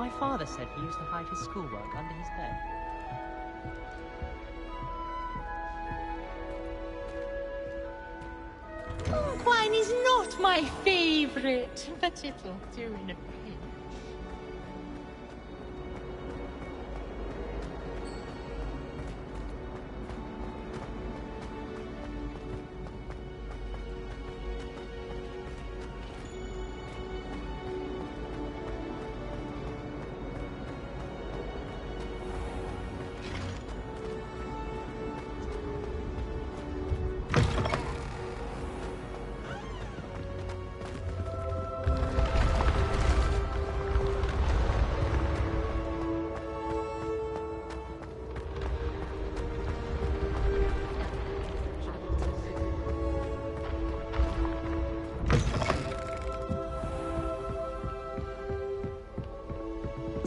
My father said he used to hide his schoolwork under his bed. Wine is not my favourite, but it'll do in a pinch.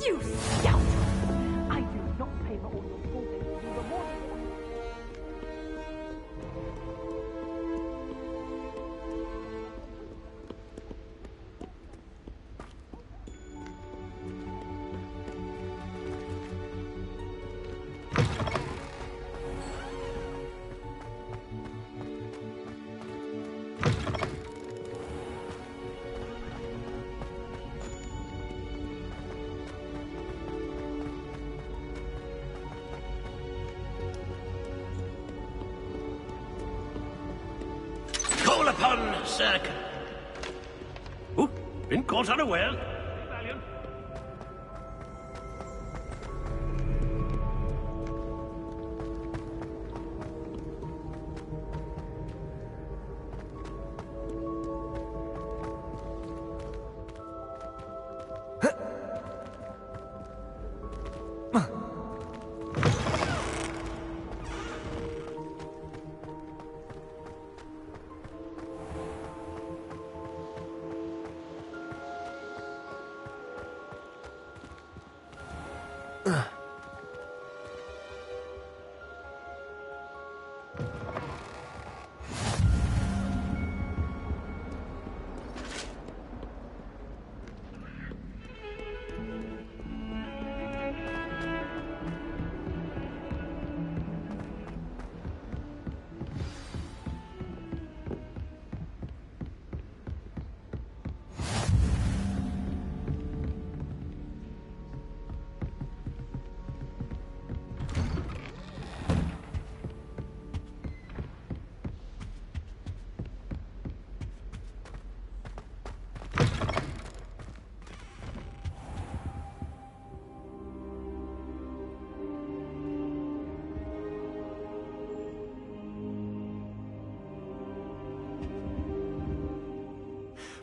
You scoundrel! I do not pay for all your school days to be rewarded. Call upon Sir... Oh, been caught unaware. Valiant.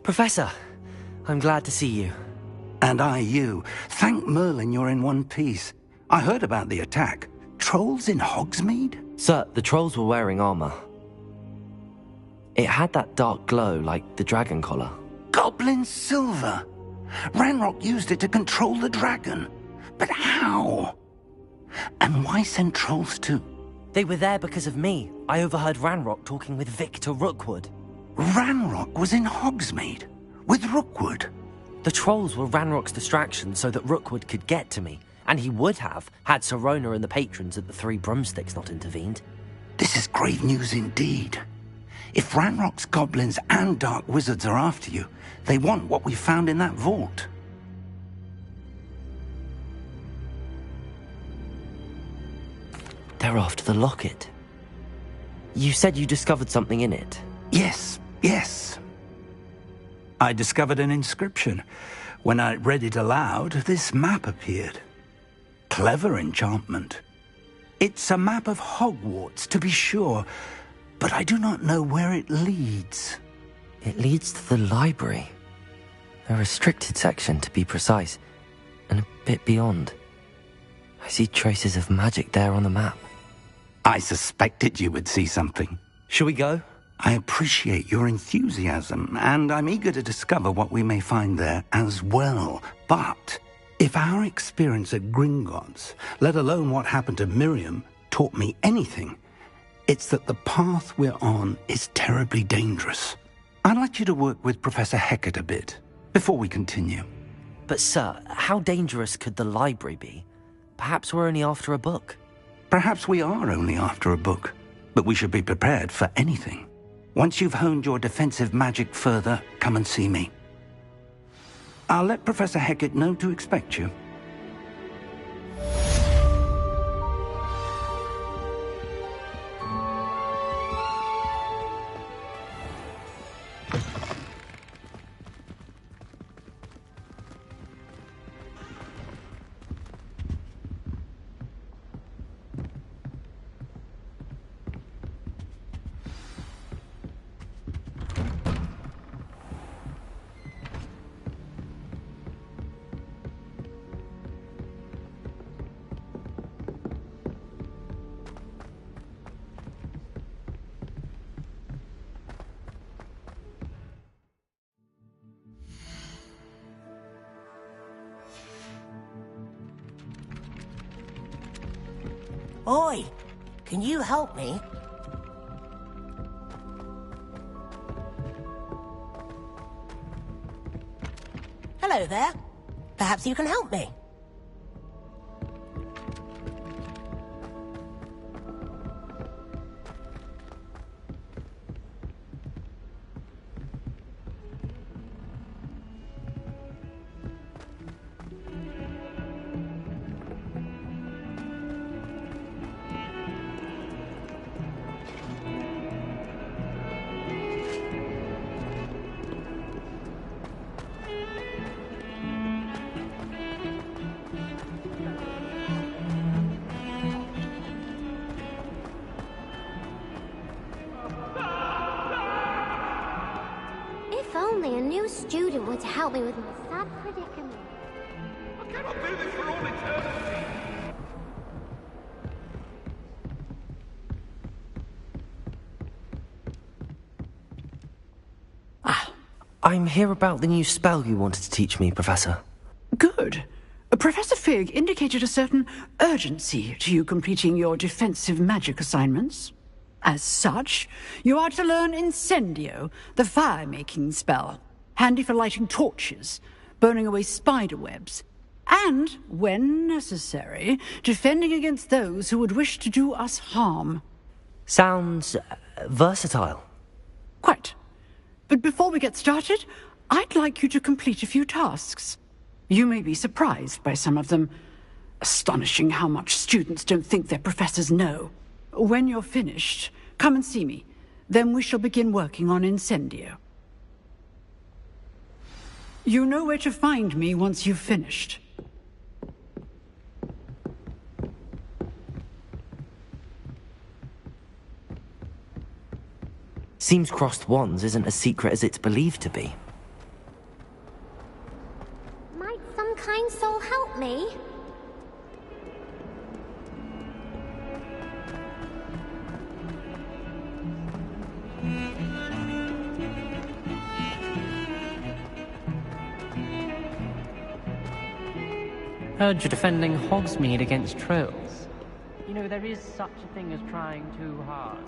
Professor, I'm glad to see you. And I you. Thank Merlin you're in one piece. I heard about the attack. Trolls in Hogsmeade? Sir, the trolls were wearing armor. It had that dark glow like the dragon collar. Goblin silver! Ranrock used it to control the dragon. But how? And why send trolls too? They were there because of me. I overheard Ranrock talking with Victor Rookwood. Ranrock was in Hogsmeade? With Rookwood? The trolls were Ranrock's distraction so that Rookwood could get to me. And he would have, had Sirona and the patrons at the Three Broomsticks not intervened. This is grave news indeed. If Ranrock's goblins and dark wizards are after you, they want what we found in that vault. They're after the locket. You said you discovered something in it. Yes. I discovered an inscription. When I read it aloud, this map appeared. Clever enchantment. It's a map of Hogwarts, to be sure, but I do not know where it leads. It leads to the library. A restricted section, to be precise, and a bit beyond. I see traces of magic there on the map. I suspected you would see something. Shall we go? I appreciate your enthusiasm, and I'm eager to discover what we may find there as well. But if our experience at Gringotts, let alone what happened to Miriam, taught me anything, it's that the path we're on is terribly dangerous. I'd like you to work with Professor Hecat a bit before we continue. But sir, how dangerous could the library be? Perhaps we're only after a book. Perhaps we are only after a book, but we should be prepared for anything. Once you've honed your defensive magic further, come and see me. I'll let Professor Hecat know to expect you. Oi! Can you help me? Hello there. Perhaps you can help me. If only a new student were to help me with my sad predicament. I cannot do this for all eternity. I'm here about the new spell you wanted to teach me, Professor. Good. Professor Fig indicated a certain urgency to you completing your defensive magic assignments. As such, you are to learn Incendio, the fire-making spell, handy for lighting torches, burning away spider webs, and, when necessary, defending against those who would wish to do us harm. Sounds versatile. Quite. But before we get started, I'd like you to complete a few tasks. You may be surprised by some of them. Astonishing how much students don't think their professors know. When you're finished, come and see me. Then we shall begin working on Incendio. You know where to find me once you've finished. Seems crossed wands isn't as secret as it's believed to be. Might some kind soul help me? Heard you're defending Hogsmeade against trolls. You know, there is such a thing as trying too hard.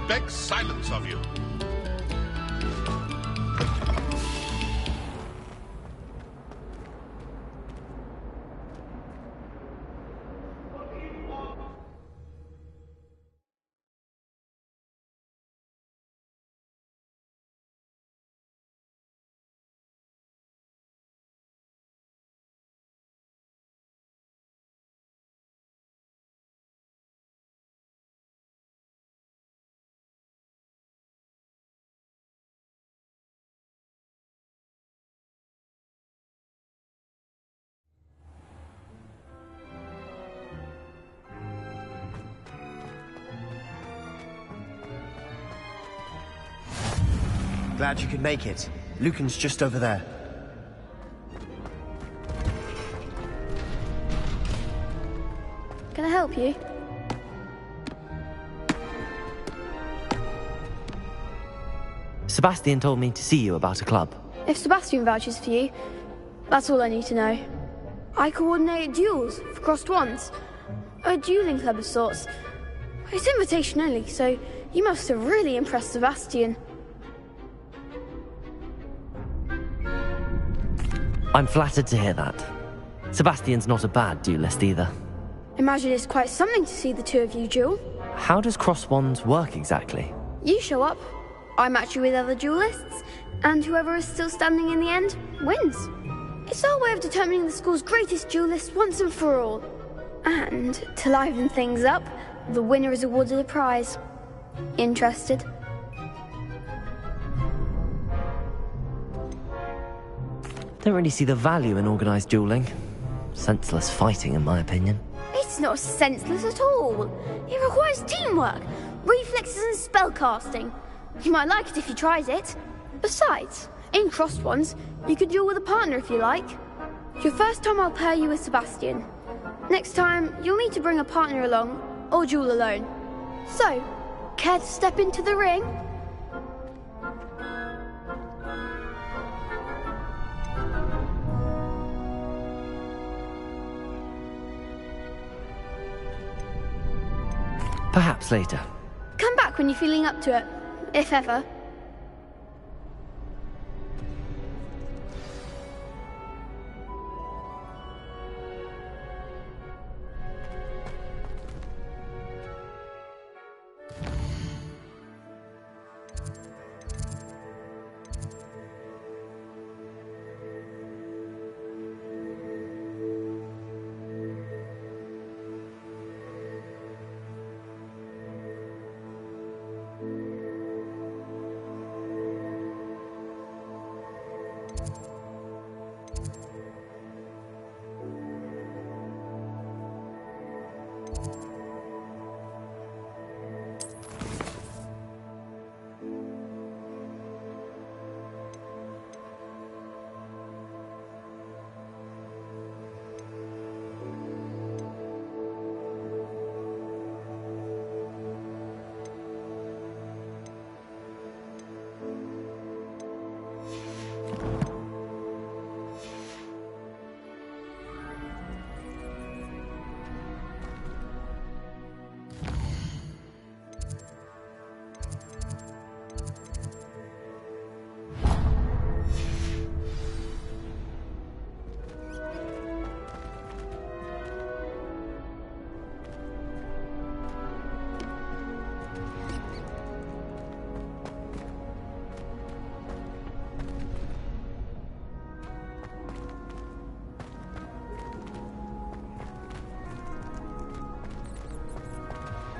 beg silence of you. Glad you could make it. Lucan's just over there. Can I help you? Sebastian told me to see you about a club. If Sebastian vouches for you, that's all I need to know. I coordinate duels for crossed wands. A dueling club of sorts. It's invitation only, so you must have really impressed Sebastian. I'm flattered to hear that. Sebastian's not a bad duelist either. Imagine it's quite something to see the two of you duel. How does cross wands work exactly? You show up, I match you with other duelists, and whoever is still standing in the end wins. It's our way of determining the school's greatest duelist once and for all. And to liven things up, the winner is awarded a prize. Interested? Don't really see the value in organised dueling. Senseless fighting, in my opinion. It's not senseless at all. It requires teamwork, reflexes and spellcasting. You might like it if you tried it. Besides, in crossed ones, you could duel with a partner if you like. Your first time I'll pair you with Sebastian. Next time, you'll need to bring a partner along, or duel alone. So, care to step into the ring? Perhaps later. Come back when you're feeling up to it, if ever.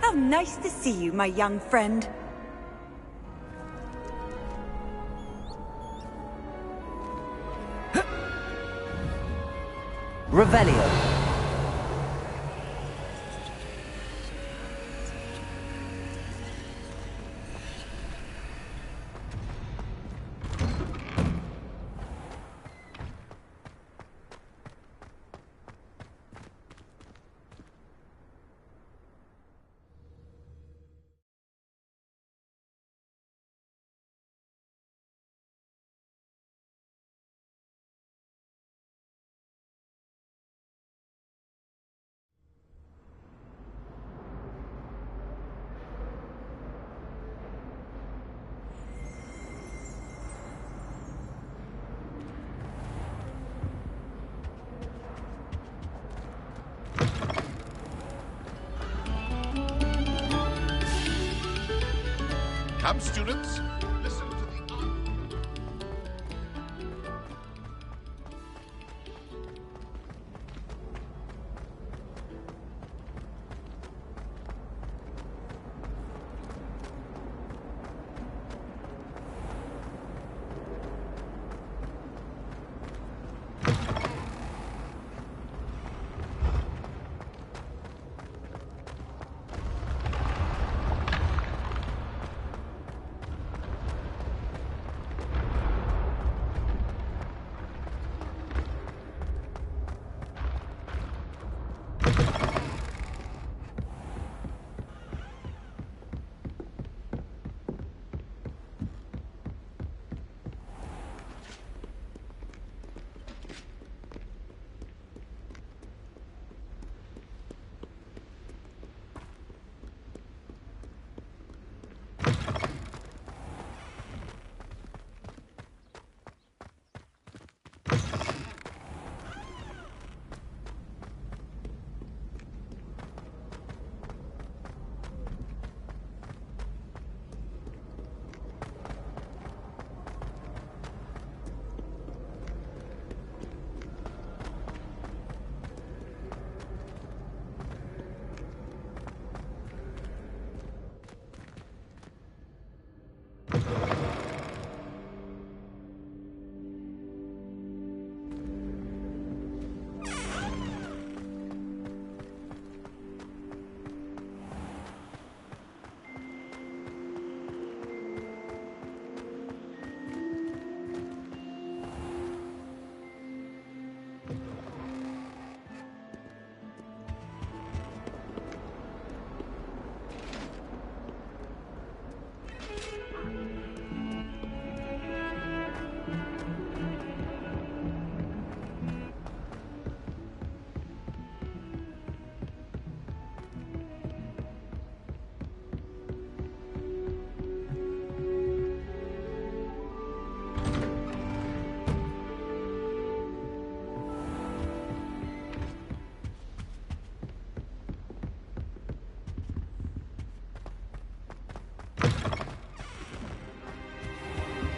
How nice to see you, my young friend. Revelio. Come, students, listen to the...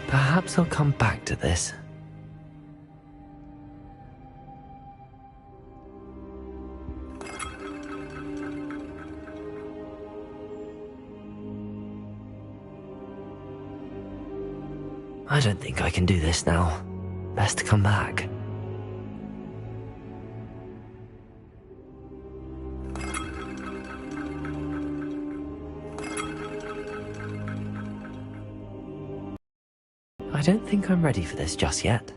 Perhaps I'll come back to this. I don't think I can do this now. Best to come back. I don't think I'm ready for this just yet.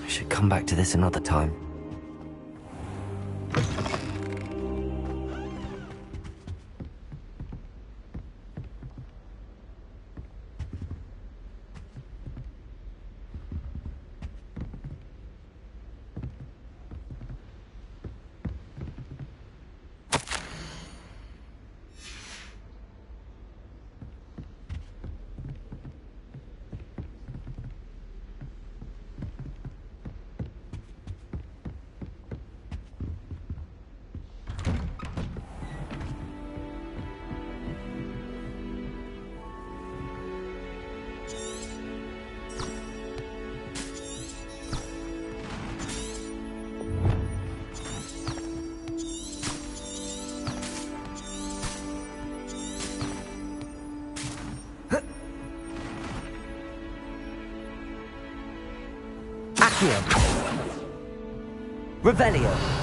I should come back to this another time. Accio. Revelio.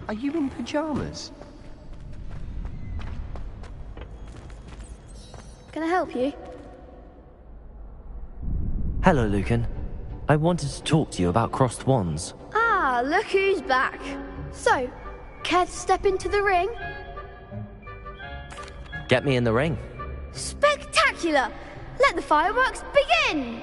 Are you in pyjamas? Can I help you? Hello, Lucan. I wanted to talk to you about crossed wands. Ah, look who's back. So, care to step into the ring? Get me in the ring. Spectacular! Let the fireworks begin!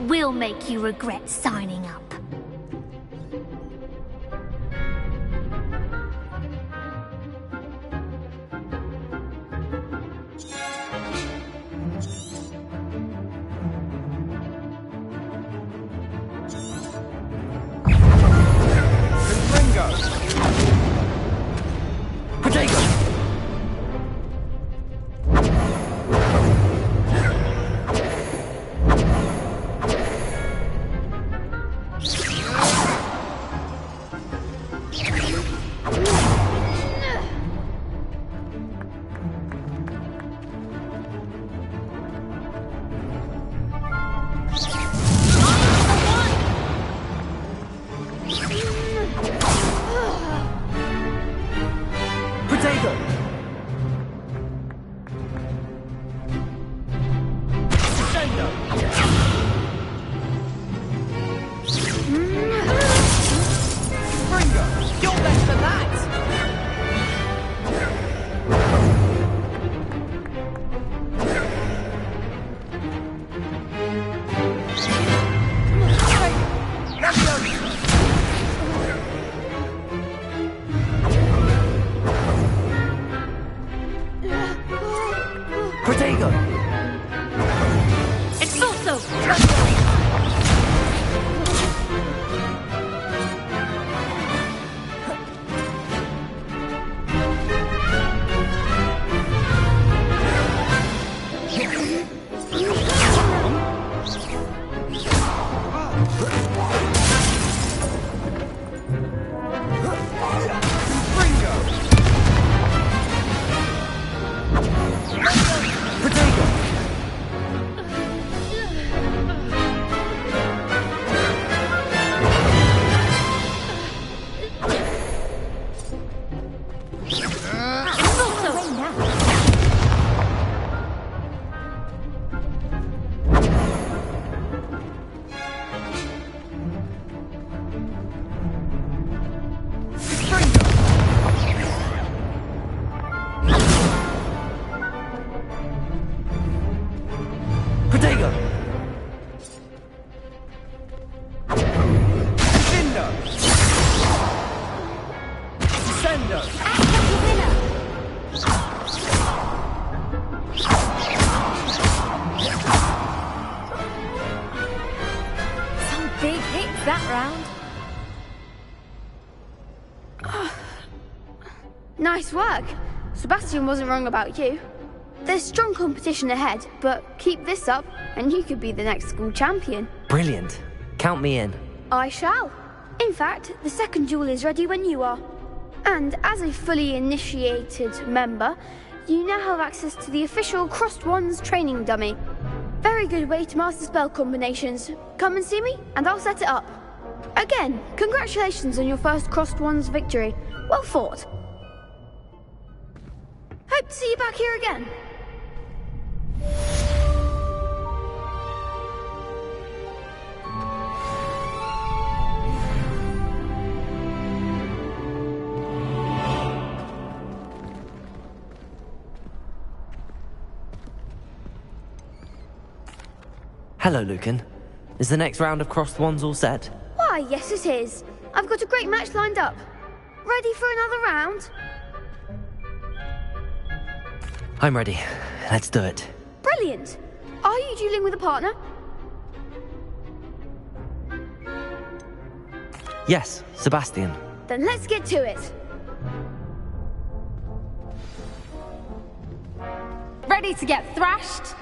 We'll make you regret signing up. Protego! Expulso! Protego! Cindo! Sendo! Some big hits that round. Nice work. Sebastian wasn't wrong about you. There's strong competition ahead, but keep this up and you could be the next school champion. Brilliant. Count me in. I shall. In fact, the second duel is ready when you are. And as a fully initiated member, you now have access to the official Crossed Wands training dummy. Very good way to master spell combinations. Come and see me, and I'll set it up. Again, congratulations on your first Crossed Wands victory. Well fought. Hope to see you back here again. Hello, Lucan. Is the next round of Crossed Wands all set? Why, yes it is. I've got a great match lined up. Ready for another round? I'm ready. Let's do it. Brilliant. Are you dueling with a partner? Yes, Sebastian. Then let's get to it. Ready to get thrashed?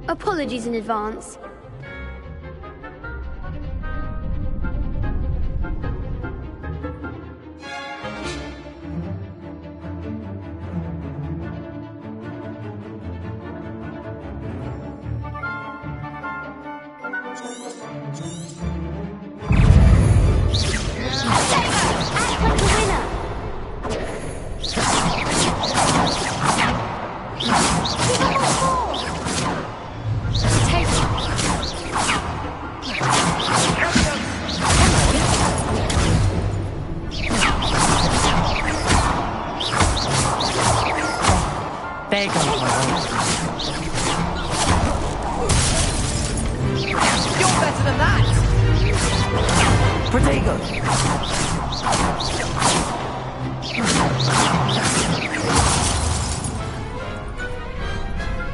Apologies in advance. There goes my round. You're better than that! Protego!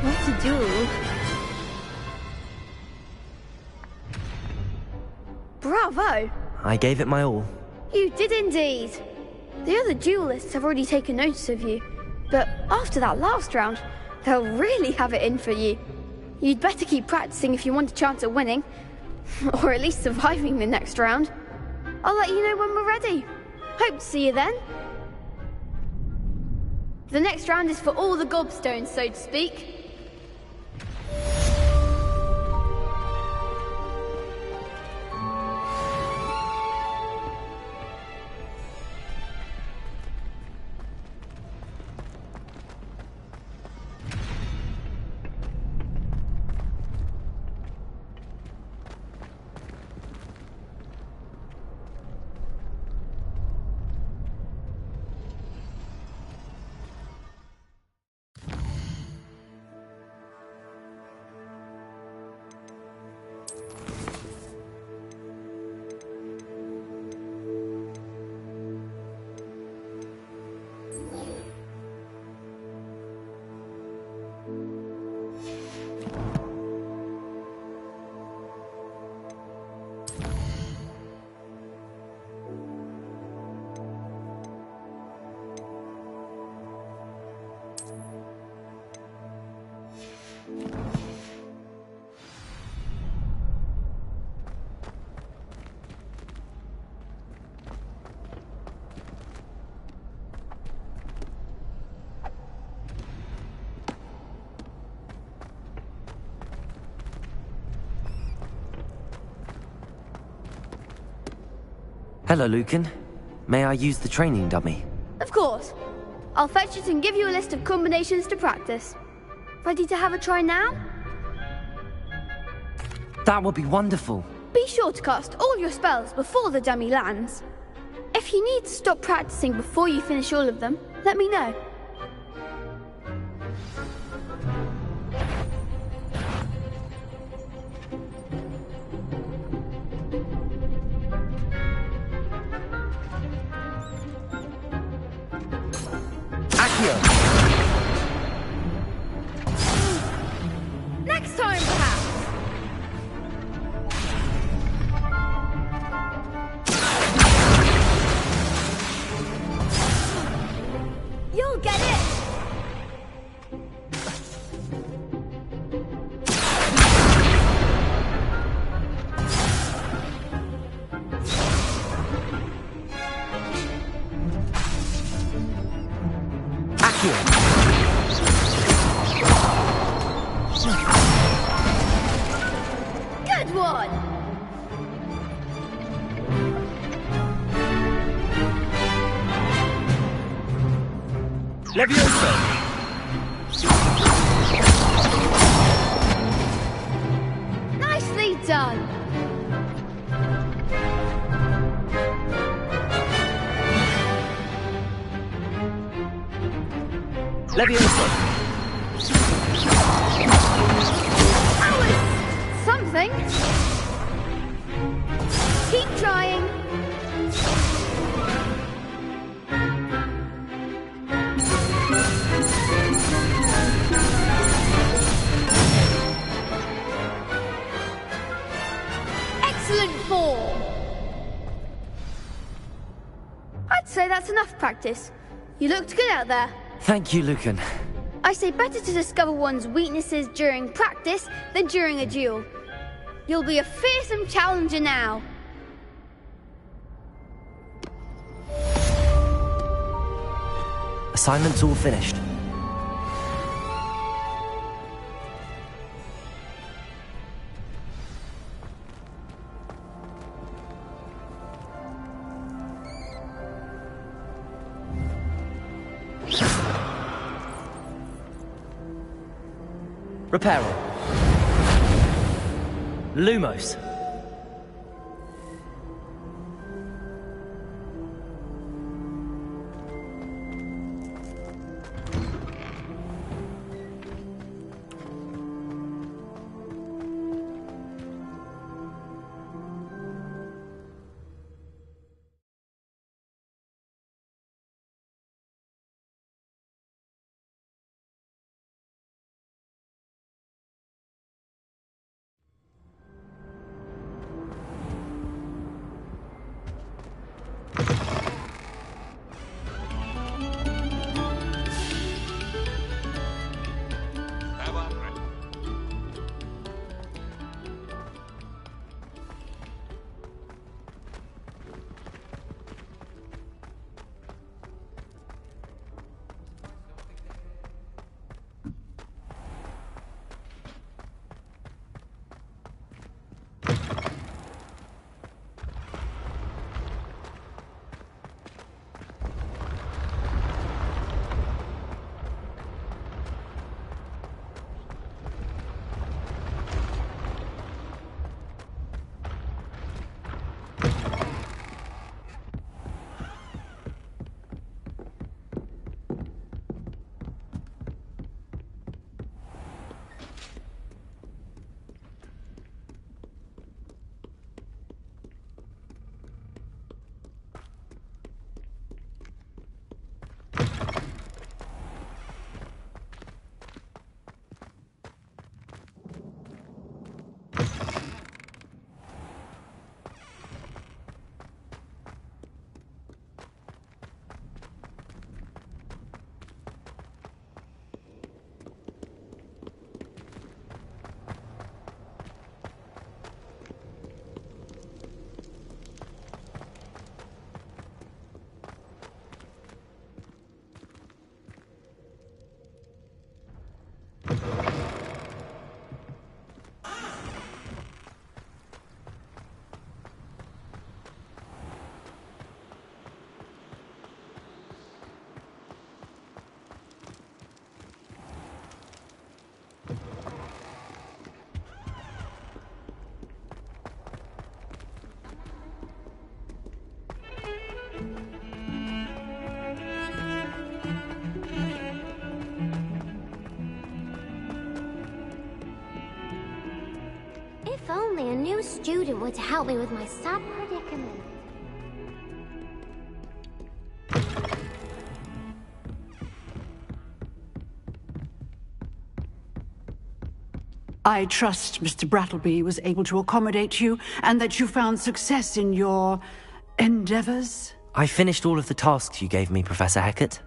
What to do? Bravo! I gave it my all. You did indeed. The other duelists have already taken notice of you, but after that last round, they'll really have it in for you. You'd better keep practicing if you want a chance at winning, or at least surviving the next round. I'll let you know when we're ready. Hope to see you then. The next round is for all the gobstones, so to speak. Hello, Lucan. May I use the training dummy? Of course. I'll fetch it and give you a list of combinations to practice. Ready to have a try now? That would be wonderful. Be sure to cast all your spells before the dummy lands. If you need to stop practicing before you finish all of them, let me know. Next time, perhaps. You'll get it. Good one! Levioso! Nicely done! Levioso! That was something. Keep trying. Excellent form. I'd say that's enough practice. You looked good out there. Thank you, Lucan. I say better to discover one's weaknesses during practice than during a duel. You'll be a fearsome challenger now. Assignment's all finished. Reparo. Lumos. student were to help me with my sad predicament. I trust Mr. Brattleby was able to accommodate you, and that you found success in your endeavors. I finished all of the tasks you gave me, Professor Hecat.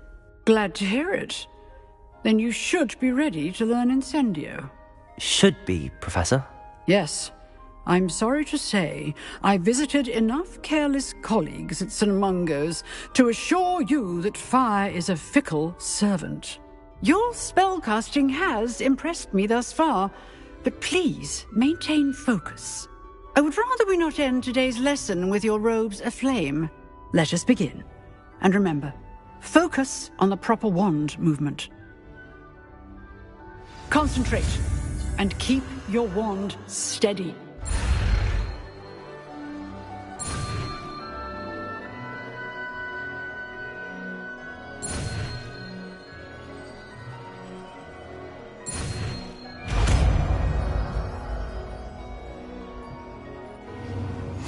Glad to hear it. Then you should be ready to learn Incendio. Should be, Professor. Yes. I'm sorry to say, I visited enough careless colleagues at St. Mungo's to assure you that fire is a fickle servant. Your spellcasting has impressed me thus far, but please maintain focus. I would rather we not end today's lesson with your robes aflame. Let us begin. And remember, focus on the proper wand movement. Concentrate, and keep your wand steady.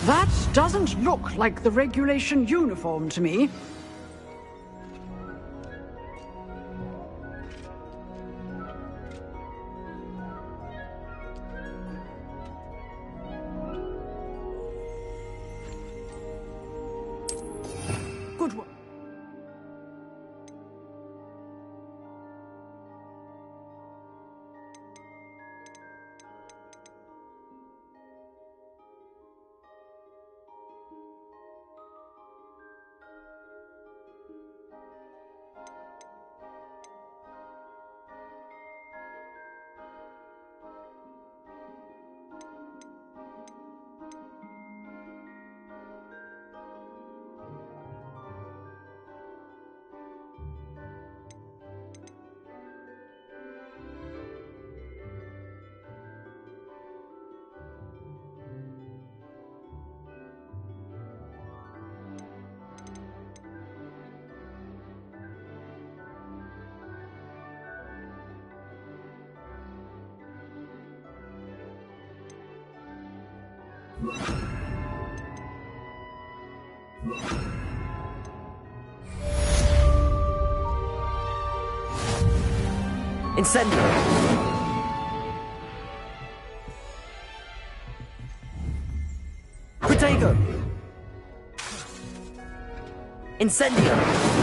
That doesn't look like the regulation uniform to me. Good work. Incendio! Protego! Incendio!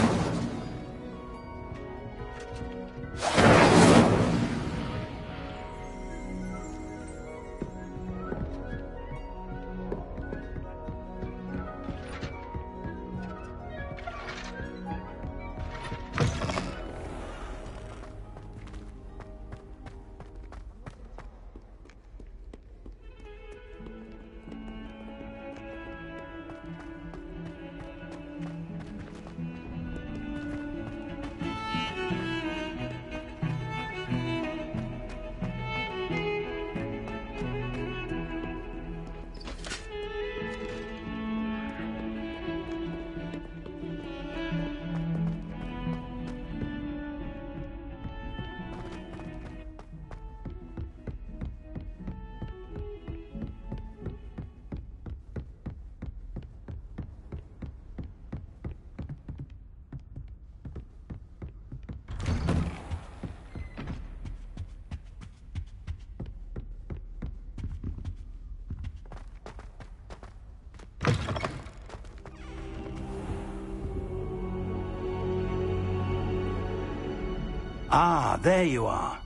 Ah, there you are.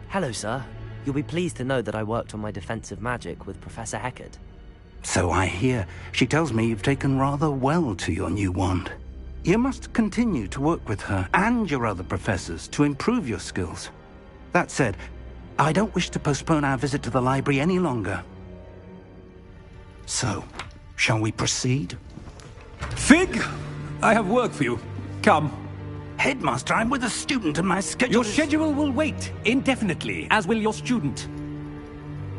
Hello, sir. You'll be pleased to know that I worked on my defensive magic with Professor Hecat. So I hear. She tells me you've taken rather well to your new wand. You must continue to work with her and your other professors to improve your skills. That said, I don't wish to postpone our visit to the library any longer. So, shall we proceed? Fig! I have work for you. Come. Headmaster, I'm with a student and my schedule Your schedule will wait indefinitely, as will your student.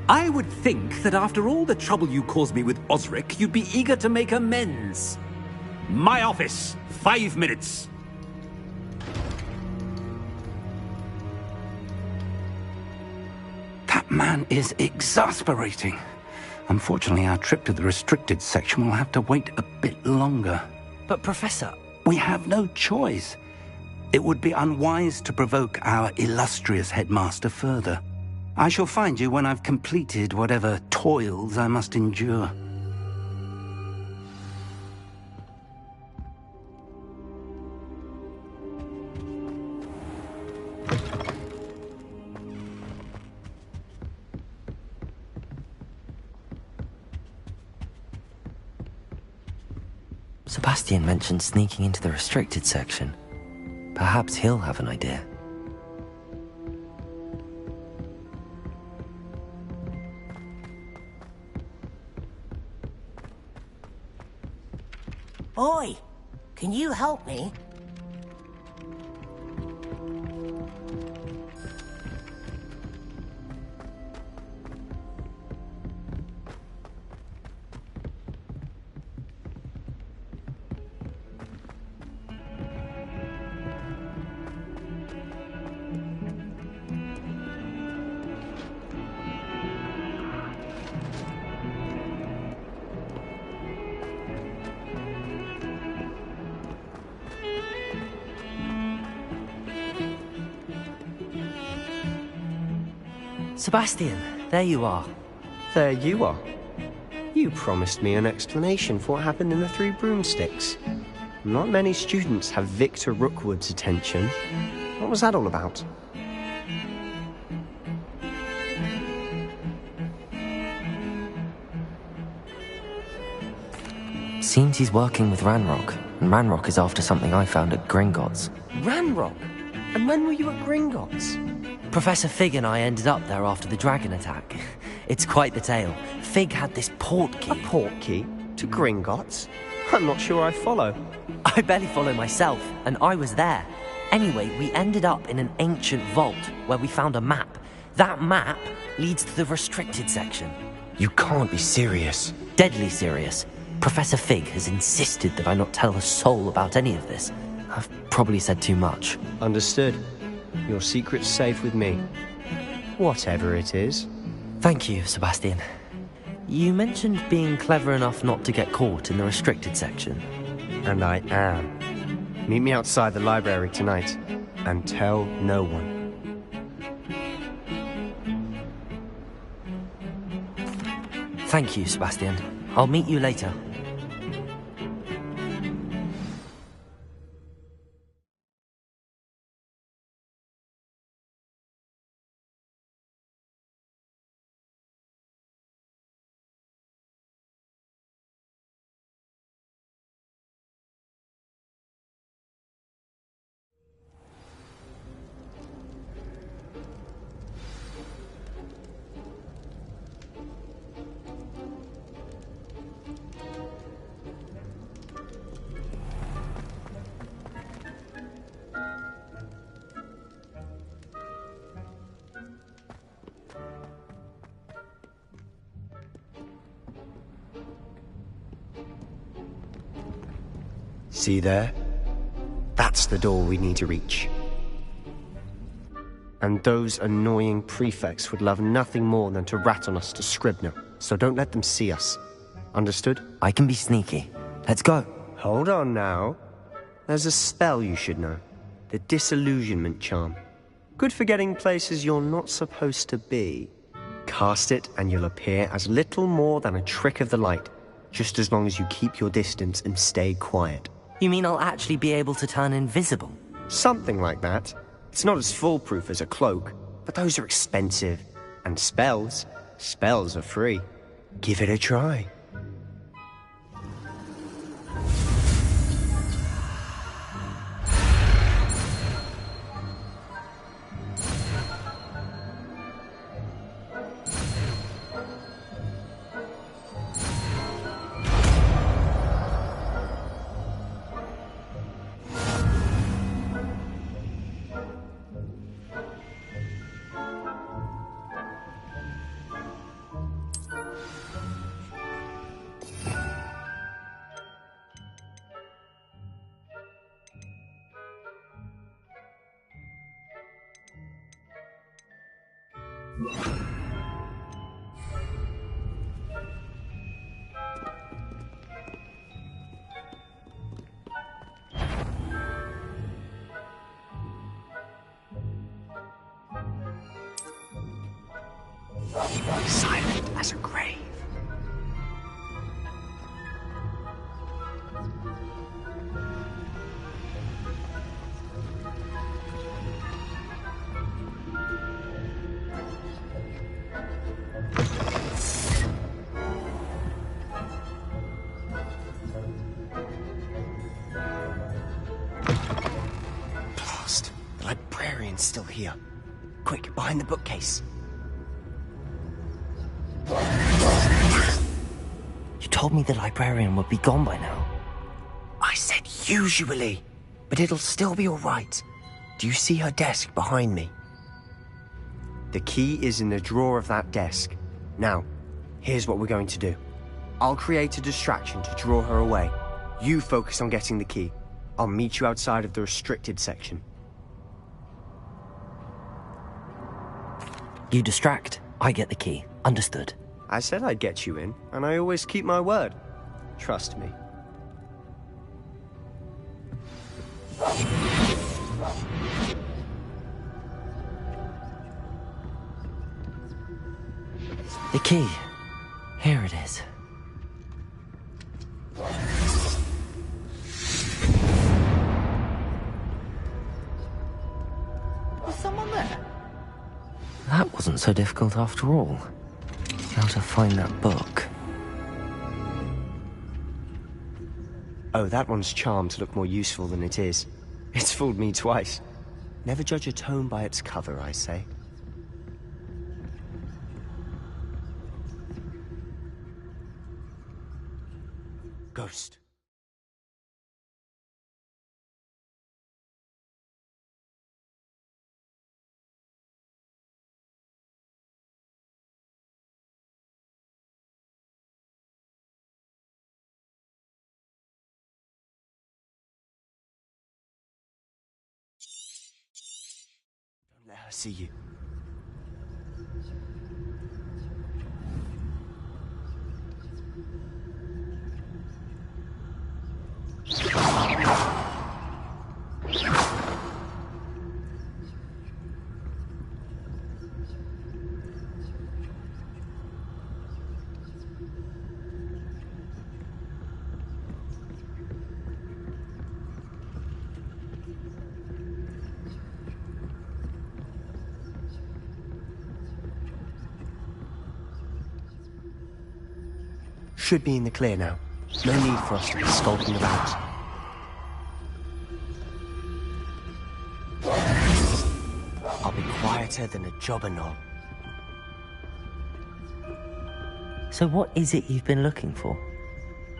I would think that after all the trouble you caused me with Osric, you'd be eager to make amends. My office. 5 minutes. man is exasperating. Unfortunately, our trip to the restricted section will have to wait a bit longer. But Professor... We have no choice. It would be unwise to provoke our illustrious headmaster further. I shall find you when I've completed whatever toils I must endure. Sebastian mentioned sneaking into the restricted section. Perhaps he'll have an idea. Oi! Can you help me? Sebastian, there you are. There you are. You promised me an explanation for what happened in the Three Broomsticks. Not many students have Victor Rookwood's attention. What was that all about? Seems he's working with Ranrock, and Ranrock is after something I found at Gringotts. Ranrock? And when were you at Gringotts? Professor Fig and I ended up there after the dragon attack. It's quite the tale. Fig had this port key. A port key? To Gringotts? I'm not sure I follow. I barely follow myself, and I was there. Anyway, we ended up in an ancient vault where we found a map. That map leads to the restricted section. You can't be serious. Deadly serious. Professor Fig has insisted that I not tell a soul about any of this. I've probably said too much. Understood. Your secret's safe with me. Whatever it is. Thank you, Sebastian. You mentioned being clever enough not to get caught in the restricted section. And I am. Meet me outside the library tonight, and tell no one. Thank you, Sebastian. I'll meet you later. See there? That's the door we need to reach. And those annoying prefects would love nothing more than to rat on us to Scribner, so don't let them see us. Understood? I can be sneaky. Let's go. Hold on now. There's a spell you should know. The Disillusionment Charm. Good for getting places you're not supposed to be. Cast it and you'll appear as little more than a trick of the light, just as long as you keep your distance and stay quiet. You mean I'll actually be able to turn invisible? Something like that. It's not as foolproof as a cloak, but those are expensive. And spells are free. Give it a try. Silent as a grave. Blast! The librarian's still here. Quick, behind the bookcase. You told me the librarian would be gone by now. I said usually, but it'll still be all right. Do you see her desk behind me? The key is in the drawer of that desk. Now, here's what we're going to do. I'll create a distraction to draw her away. You focus on getting the key. I'll meet you outside of the restricted section. You distract, I get the key. Understood. I said I'd get you in, and I always keep my word. Trust me. The key. Here it is. Was someone there? That wasn't so difficult after all. How to find that book. Oh, that one's charmed to look more useful than it is. It's fooled me twice. Never judge a tome by its cover, I say. Ghost. Don't let her see you. Should be in the clear now. No need for us to be skulking about. I'll be quieter than a jobber knob. So what is it you've been looking for?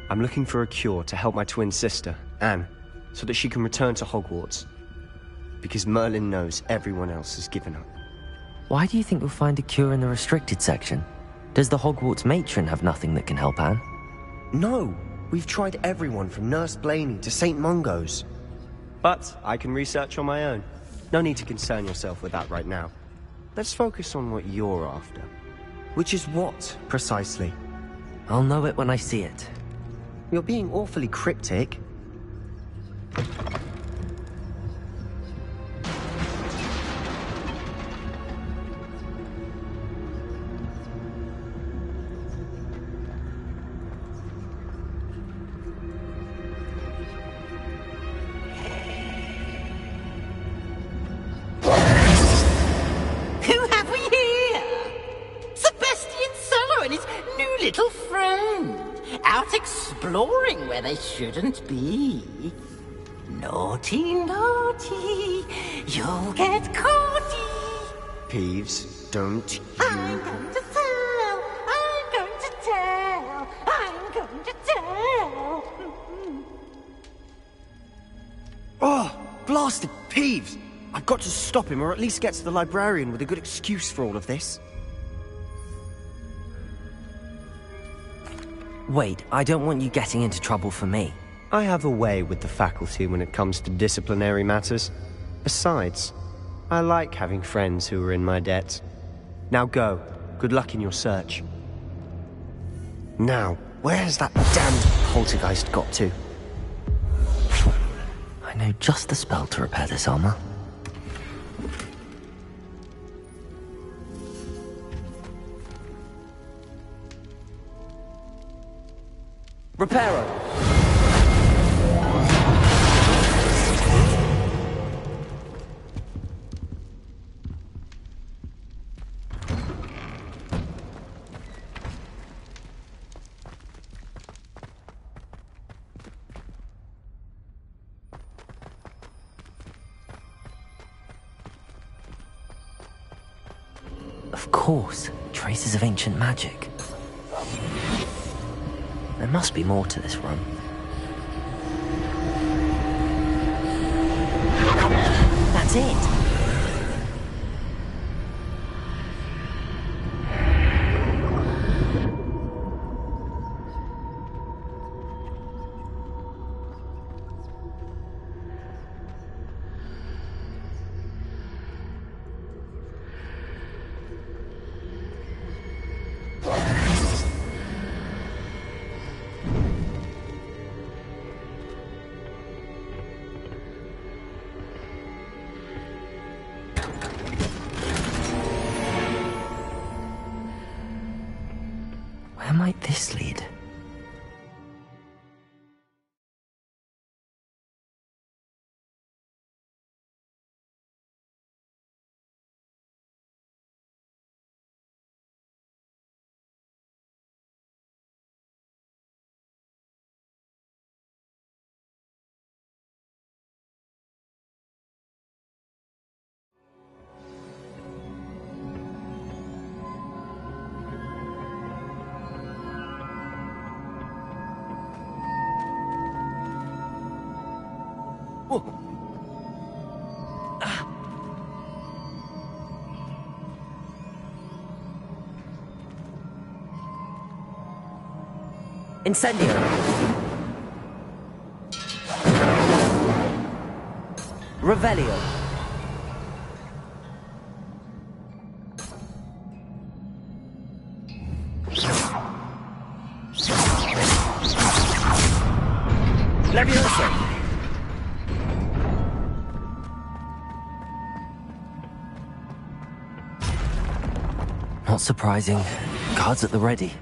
I'm looking for a cure to help my twin sister, Anne, so that she can return to Hogwarts. Because Merlin knows everyone else has given up. Why do you think you'll find a cure in the restricted section? Does the Hogwarts matron have nothing that can help Anne? No! We've tried everyone from Nurse Blaney to St. Mungo's. But I can research on my own. No need to concern yourself with that right now. Let's focus on what you're after. Which is what, precisely? I'll know it when I see it. You're being awfully cryptic. Little friend, out exploring where they shouldn't be. Naughty, naughty, you'll get caughty. Peeves, don't you... I'm going to tell, I'm going to tell, I'm going to tell. Oh, blasted Peeves! I've got to stop him, or at least get to the librarian with a good excuse for all of this. Wait, I don't want you getting into trouble for me. I have a way with the faculty when it comes to disciplinary matters. Besides, I like having friends who are in my debt. Now go. Good luck in your search. Now, where's that damned poltergeist got to? I know just the spell to repair this armor. Reparo! Of course, traces of ancient magic. There must be more to this run. That's it! Where might this lead? Incendio! Revelio! Leviosa! Not surprising. Guards at the ready.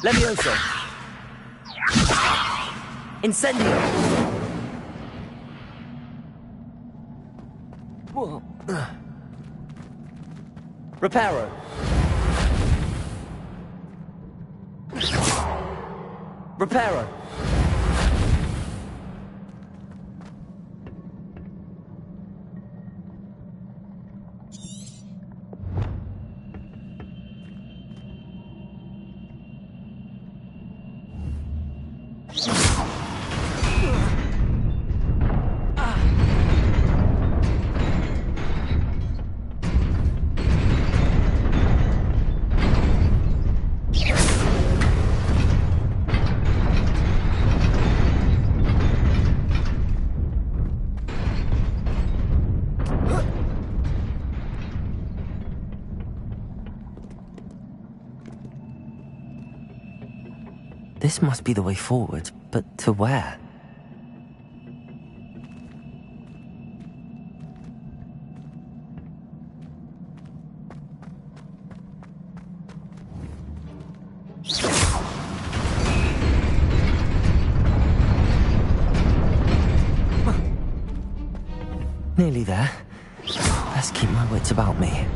Levioso. Incendio. Reparo. Reparo. This must be the way forward, but to where? Nearly there. Best keep my wits about me.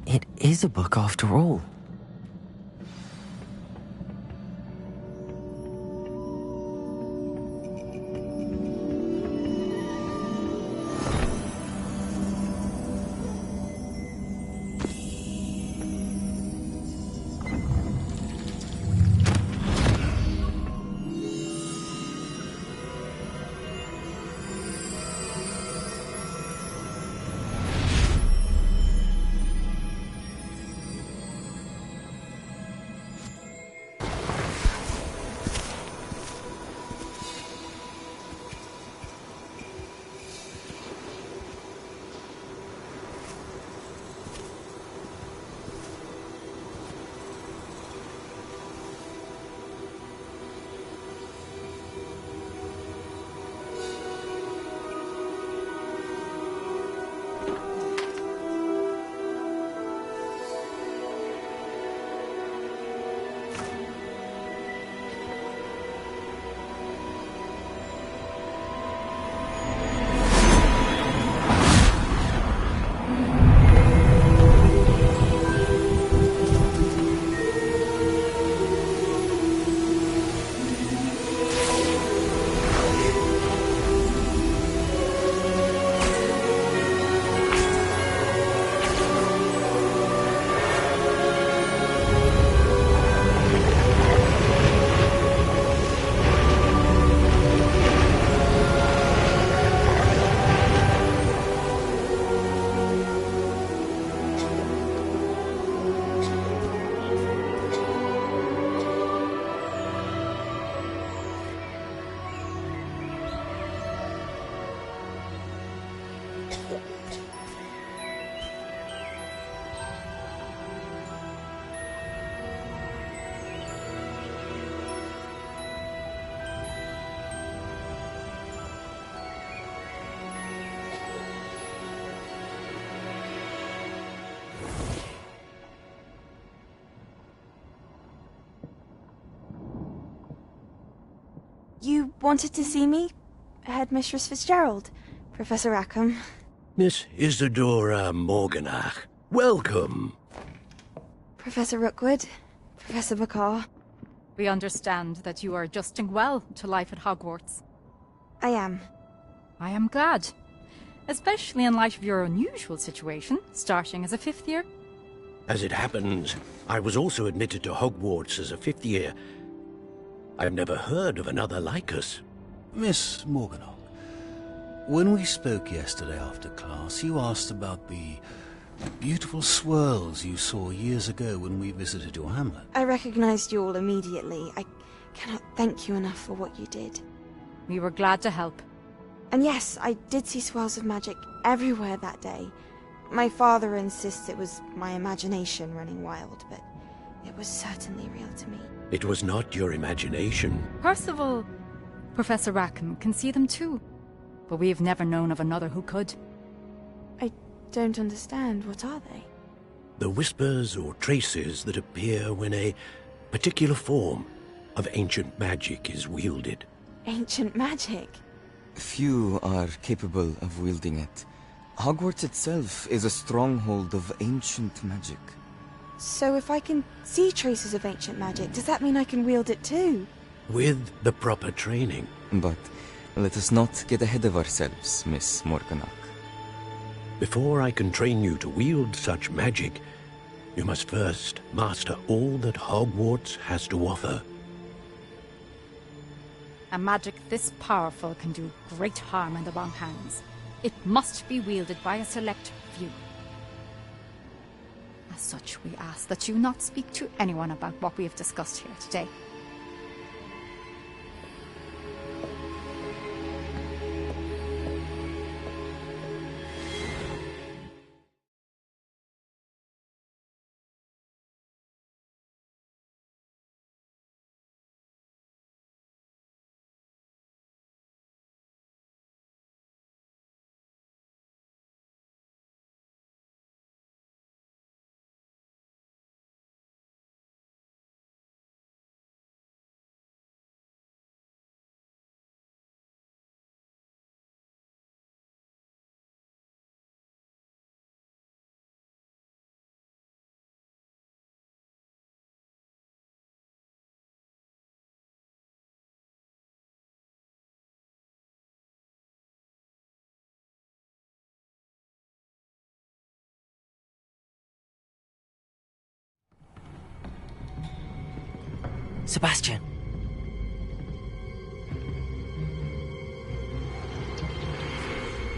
It is a book after all. You wanted to see me? Headmistress Fitzgerald, Professor Rackham. Miss Isadora Morganach, welcome. Professor Rookwood, Professor McCaw. We understand that you are adjusting well to life at Hogwarts. I am. I am glad. Especially in light of your unusual situation, starting as a 5th year. As it happens, I was also admitted to Hogwarts as a 5th year. I've never heard of another like us. Miss Morganach, when we spoke yesterday after class, you asked about the beautiful swirls you saw years ago when we visited your hamlet. I recognized you all immediately. I cannot thank you enough for what you did. We were glad to help. And yes, I did see swirls of magic everywhere that day. My father insists it was my imagination running wild, but it was certainly real to me. It was not your imagination. Percival, Professor Rackham can see them too. But we've never known of another who could. I don't understand. What are they? The whispers or traces that appear when a particular form of ancient magic is wielded. Ancient magic? Few are capable of wielding it. Hogwarts itself is a stronghold of ancient magic. So if I can see traces of ancient magic, does that mean I can wield it too? With the proper training. But let us not get ahead of ourselves, Miss Morganach. Before I can train you to wield such magic, you must first master all that Hogwarts has to offer. A magic this powerful can do great harm in the wrong hands. It must be wielded by a select few. As such, we ask that you not speak to anyone about what we have discussed here today. Sebastian!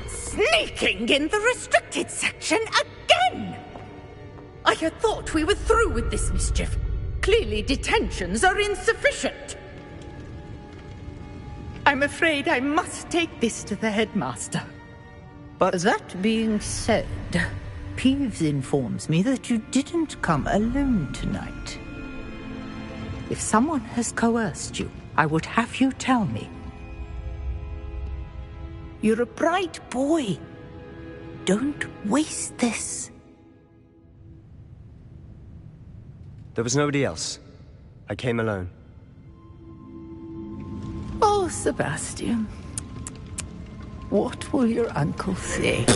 Sneaking in the restricted section again! I had thought we were through with this mischief. Clearly detentions are insufficient. I'm afraid I must take this to the headmaster. But that being said, Peeves informs me that you didn't come alone tonight. If someone has coerced you, I would have you tell me. You're a bright boy. Don't waste this. There was nobody else. I came alone. Oh, Sebastian. What will your uncle say?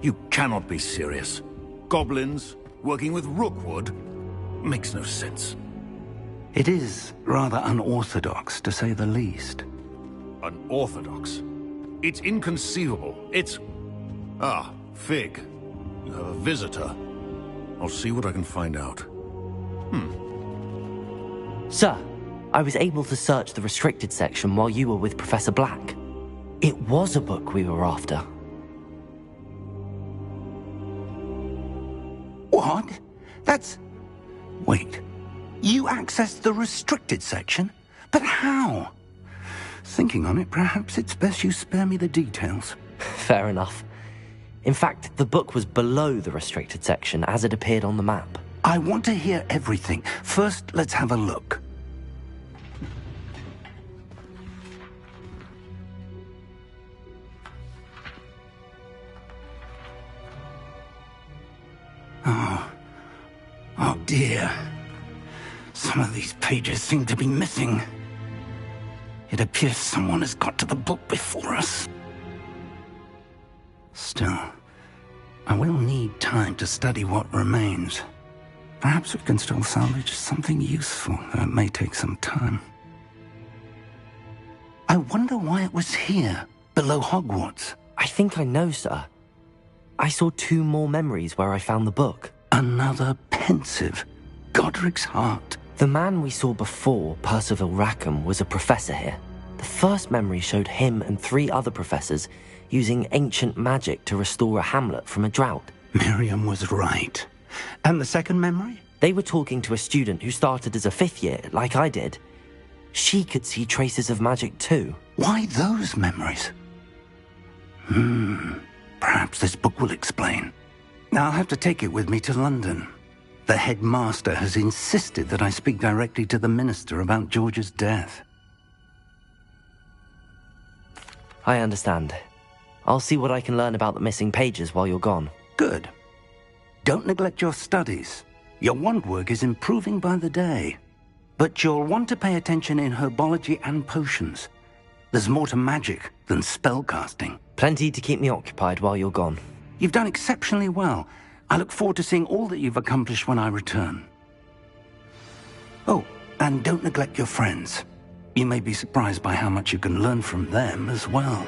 You cannot be serious. Goblins working with Rookwood makes no sense. It is rather unorthodox, to say the least. Unorthodox? It's inconceivable. It's... Ah, Fig. You have a visitor. I'll see what I can find out. Sir, I was able to search the restricted section while you were with Professor Black. It was a book we were after. What? That's... Wait. You accessed the restricted section? But how? Thinking on it, perhaps it's best you spare me the details. Fair enough. In fact, the book was below the restricted section as it appeared on the map. I want to hear everything. First, let's have a look. Oh dear. Some of these pages seem to be missing. It appears someone has got to the book before us. Still, I will need time to study what remains. Perhaps we can still salvage something useful, though it may take some time. I wonder why it was here, below Hogwarts. I think I know, sir. I saw 2 more memories where I found the book. Another pensive. Godric's heart. The man we saw before, Percival Rackham, was a professor here. The first memory showed him and 3 other professors using ancient magic to restore a hamlet from a drought. Miriam was right. And the second memory? They were talking to a student who started as a 5th year, like I did. She could see traces of magic too. Why those memories? Perhaps this book will explain. Now I'll have to take it with me to London. The headmaster has insisted that I speak directly to the minister about George's death. I understand. I'll see what I can learn about the missing pages while you're gone. Good. Don't neglect your studies. Your wand work is improving by the day. But you'll want to pay attention in herbology and potions. There's more to magic than spellcasting. Plenty to keep me occupied while you're gone. You've done exceptionally well. I look forward to seeing all that you've accomplished when I return. Oh, and don't neglect your friends. You may be surprised by how much you can learn from them as well.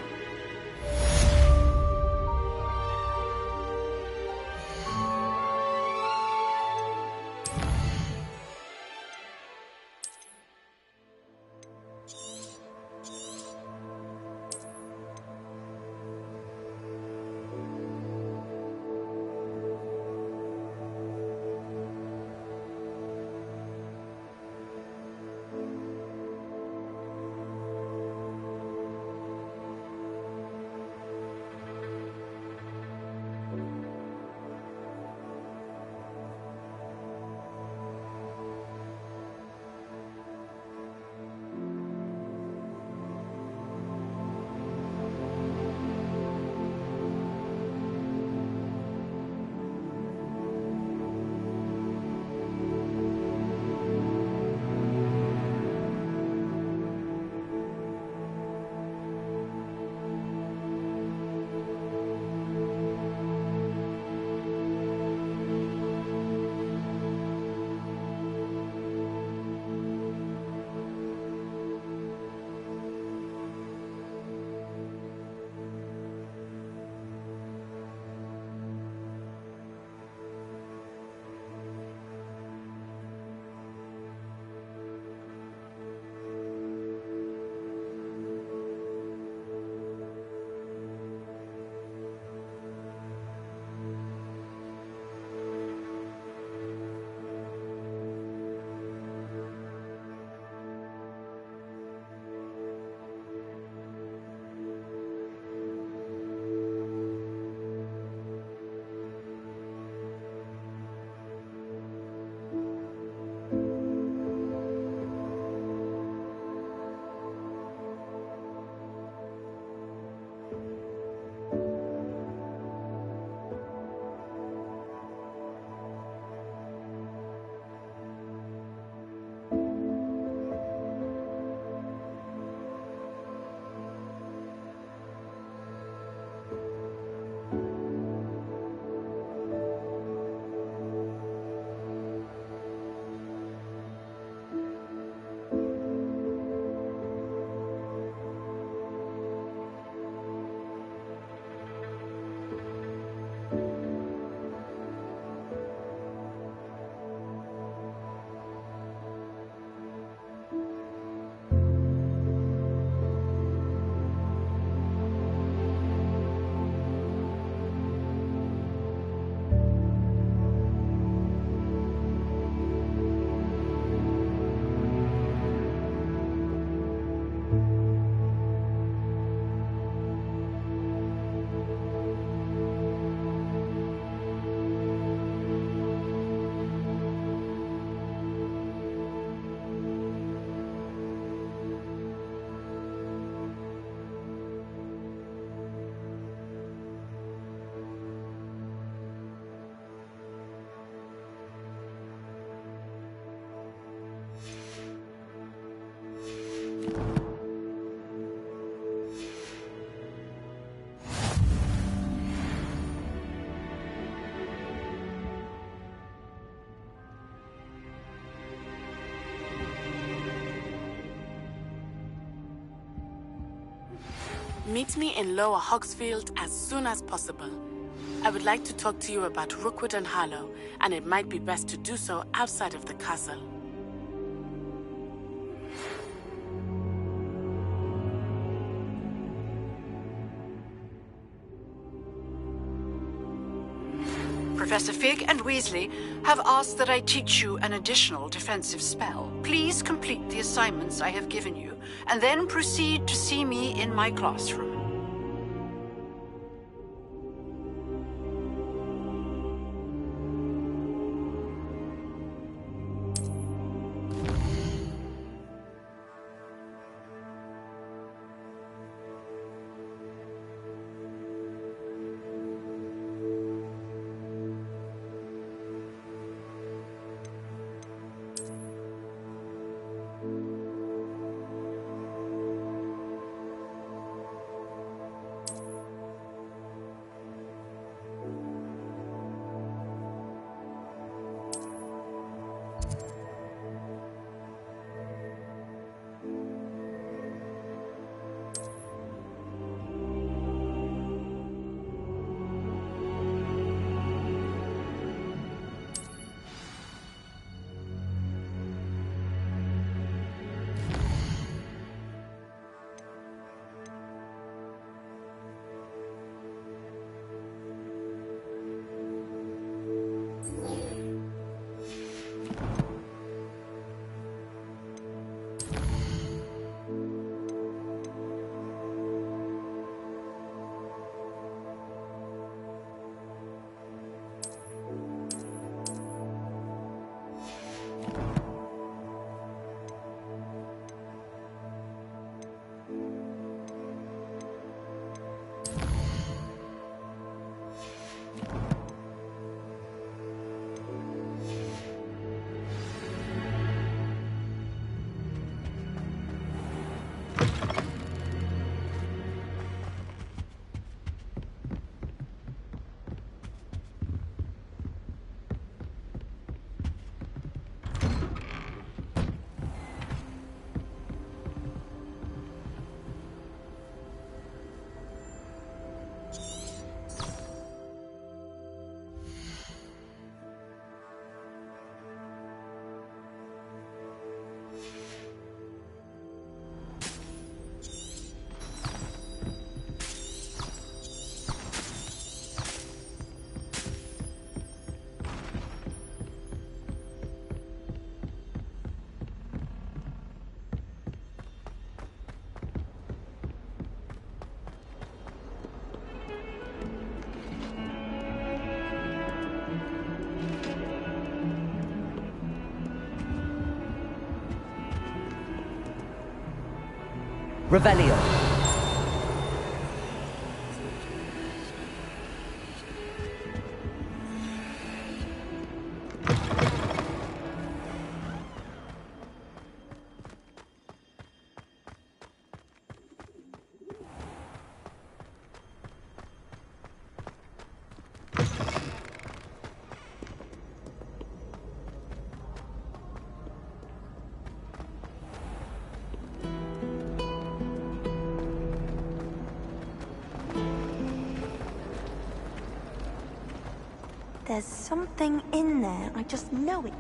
Meet me in Lower Hogsfield as soon as possible. I would like to talk to you about Rookwood and Harlow, and it might be best to do so outside of the castle. Professor Fig and Weasley have asked that I teach you an additional defensive spell. Please complete the assignments I have given you, and then proceed to see me in my classroom. Revelio. There's something in there. I just know it.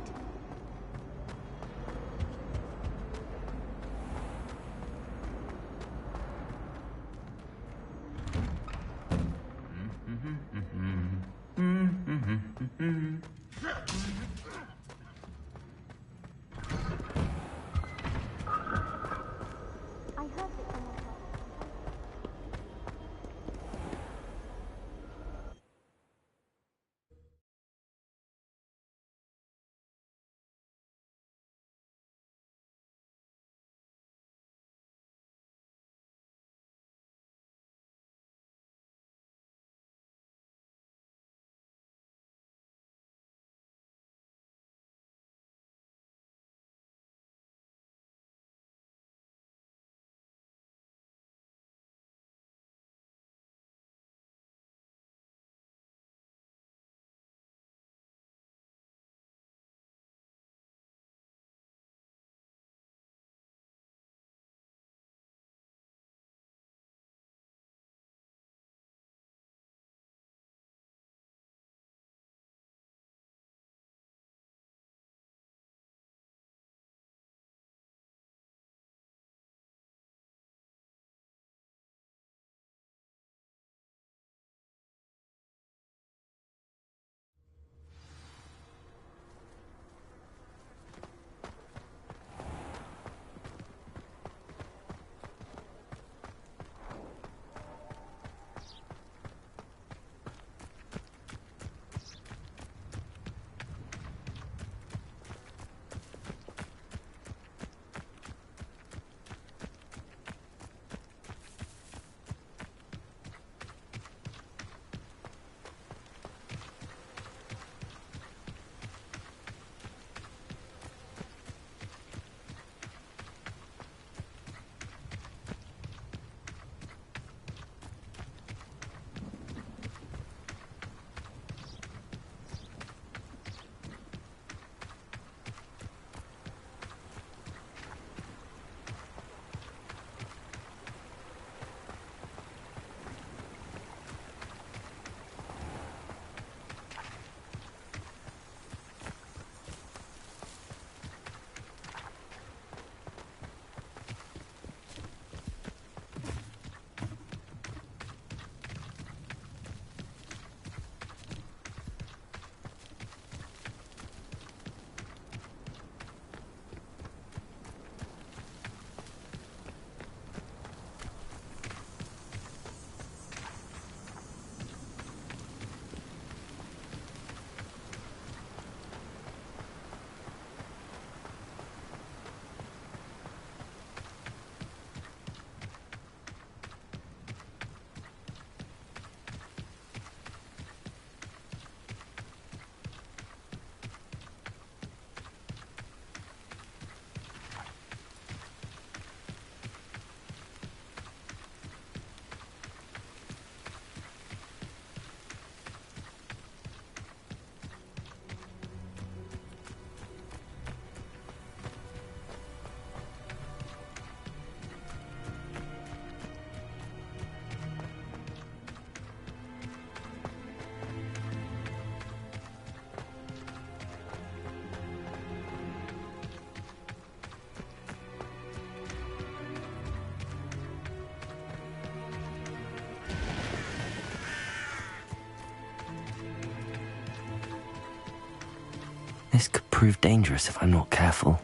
This could prove dangerous if I'm not careful.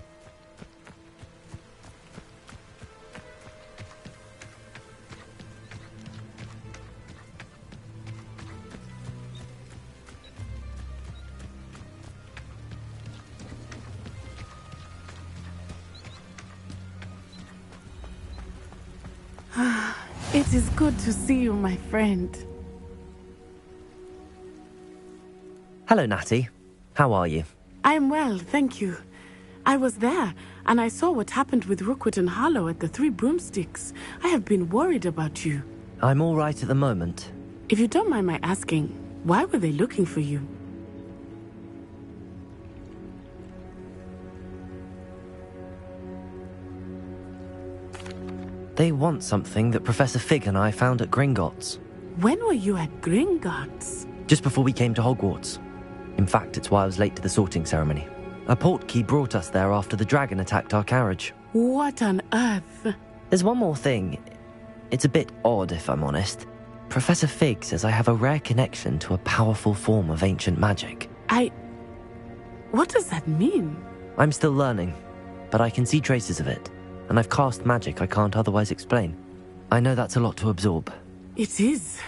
It is good to see you, my friend. Hello, Natty. How are you? I am well, thank you. I was there, and I saw what happened with Rookwood and Harlow at the Three Broomsticks. I have been worried about you. I'm all right at the moment. If you don't mind my asking, why were they looking for you? They want something that Professor Fig and I found at Gringotts. When were you at Gringotts? Just before we came to Hogwarts. In fact, it's why I was late to the sorting ceremony. A portkey brought us there after the dragon attacked our carriage. What on earth? There's one more thing. It's a bit odd, if I'm honest. Professor Fig says I have a rare connection to a powerful form of ancient magic. What does that mean? I'm still learning, but I can see traces of it. And I've cast magic I can't otherwise explain. I know that's a lot to absorb. It is.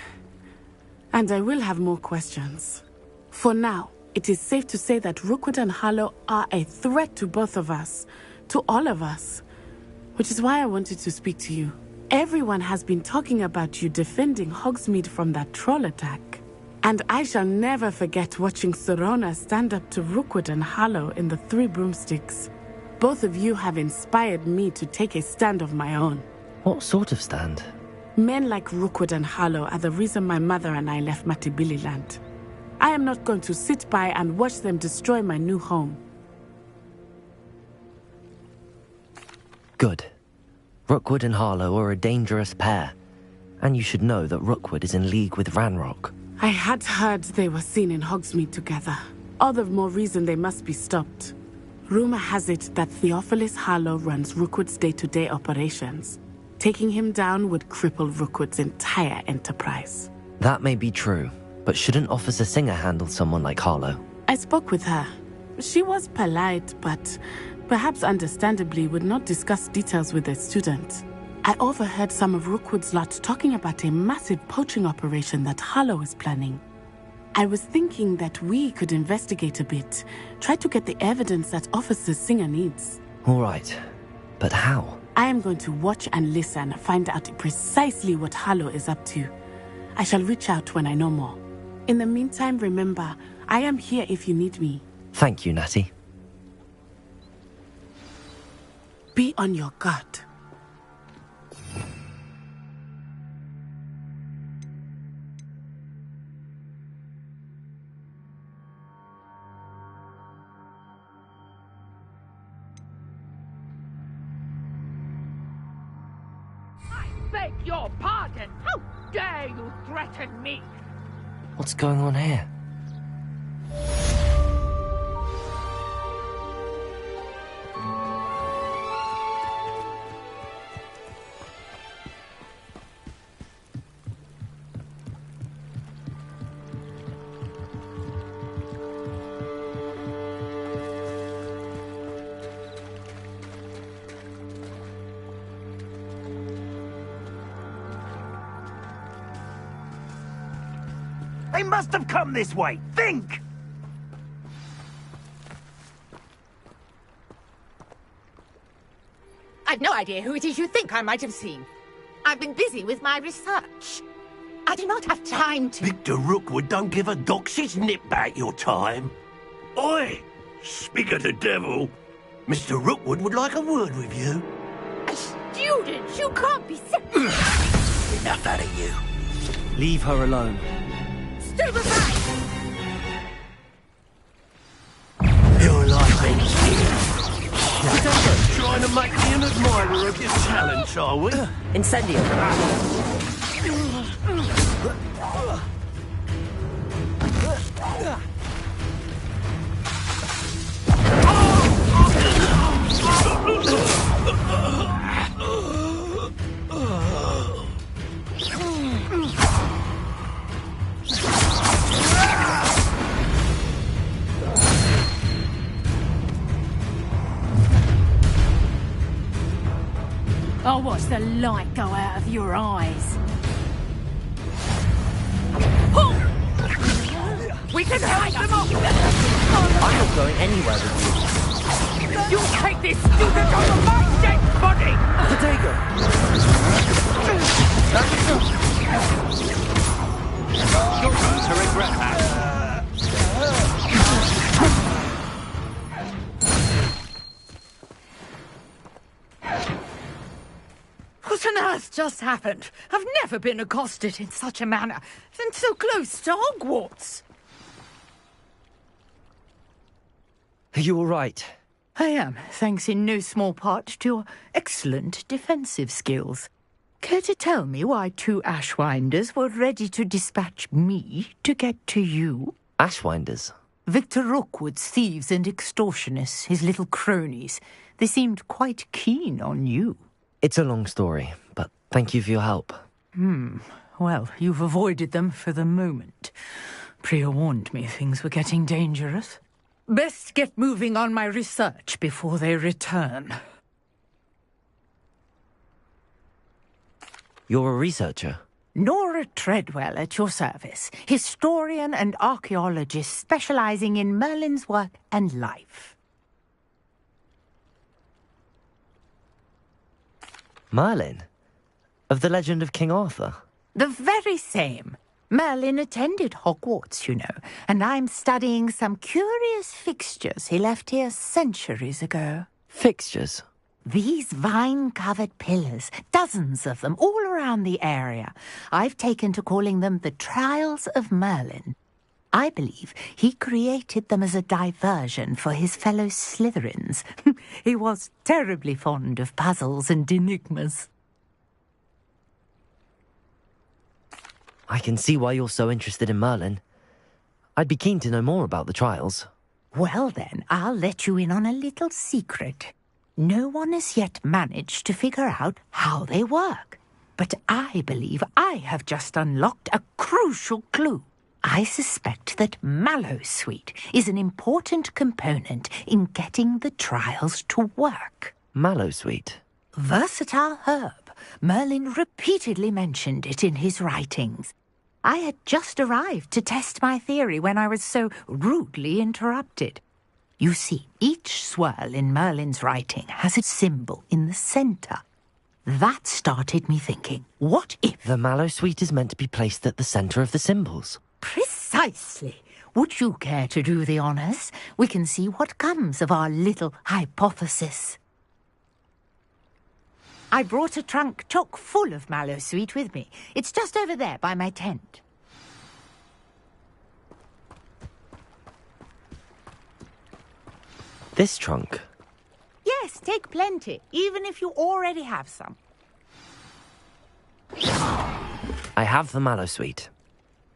And I will have more questions. For now, it is safe to say that Rookwood and Harlow are a threat to both of us. To all of us. Which is why I wanted to speak to you. Everyone has been talking about you defending Hogsmeade from that troll attack. And I shall never forget watching Serona stand up to Rookwood and Harlow in the Three Broomsticks. Both of you have inspired me to take a stand of my own. What sort of stand? Men like Rookwood and Harlow are the reason my mother and I left Matibililand. I am not going to sit by and watch them destroy my new home. Good. Rookwood and Harlow are a dangerous pair. And you should know that Rookwood is in league with Ranrock. I had heard they were seen in Hogsmeade together. All the more reason they must be stopped. Rumor has it that Theophilus Harlow runs Rookwood's day-to-day operations. Taking him down would cripple Rookwood's entire enterprise. That may be true, but shouldn't Officer Singer handle someone like Harlow? I spoke with her. She was polite, but perhaps understandably would not discuss details with a student. I overheard some of Rookwood's lot talking about a massive poaching operation that Harlow is planning. I was thinking that we could investigate a bit, try to get the evidence that Officer Singer needs. All right, but how? I am going to watch and listen, find out precisely what Harlow is up to. I shall reach out when I know more. In the meantime, remember, I am here if you need me. Thank you, Natty. Be on your guard. Beg your pardon! How dare you threaten me? What's going on here? They must have come this way. Think! I've no idea who it is you think I might have seen. I've been busy with my research. I do not have time to... Victor Rookwood don't give a doxy's nip back your time. Oi! Speak of the devil. Mr. Rookwood would like a word with you. A student? You can't be... Enough out of you. Leave her alone. Stupefy! You're like trying to make me an admirer of your talents, are we? Incendio. watch the light go out of your eyes. We can hide them off! I'm not going anywhere with You take this student over my dead body! Potato! You're going to regret that. What on earth just happened? I've never been accosted in such a manner, and so close to Hogwarts. Are you all right? I am, thanks in no small part to your excellent defensive skills. Care to tell me why 2 Ashwinders were ready to dispatch me to get to you? Ashwinders? Victor Rookwood's thieves and extortionists, his little cronies. They seemed quite keen on you. It's a long story, but thank you for your help. Well, you've avoided them for the moment. Priya warned me things were getting dangerous. Best get moving on my research before they return. You're a researcher? Nora Treadwell at your service, historian and archaeologist specializing in Merlin's work and life. Merlin? Of the legend of King Arthur? The very same. Merlin attended Hogwarts, you know, and I'm studying some curious fixtures he left here centuries ago. Fixtures? These vine-covered pillars, dozens of them, all around the area. I've taken to calling them the Trials of Merlin. I believe he created them as a diversion for his fellow Slytherins. He was terribly fond of puzzles and enigmas. I can see why you're so interested in Merlin. I'd be keen to know more about the trials. Well then, I'll let you in on a little secret. No one has yet managed to figure out how they work. But I believe I have just unlocked a crucial clue. I suspect that Mallowsweet is an important component in getting the trials to work. Mallowsweet? Versatile herb. Merlin repeatedly mentioned it in his writings. I had just arrived to test my theory when I was so rudely interrupted. You see, each swirl in Merlin's writing has a symbol in the centre. That started me thinking, what if... The Mallowsweet is meant to be placed at the centre of the symbols. Precisely. Would you care to do the honours? We can see what comes of our little hypothesis. I brought a trunk chock full of Mallowsweet with me. It's just over there by my tent. This trunk? Yes, take plenty, even if you already have some. I have the Mallowsweet.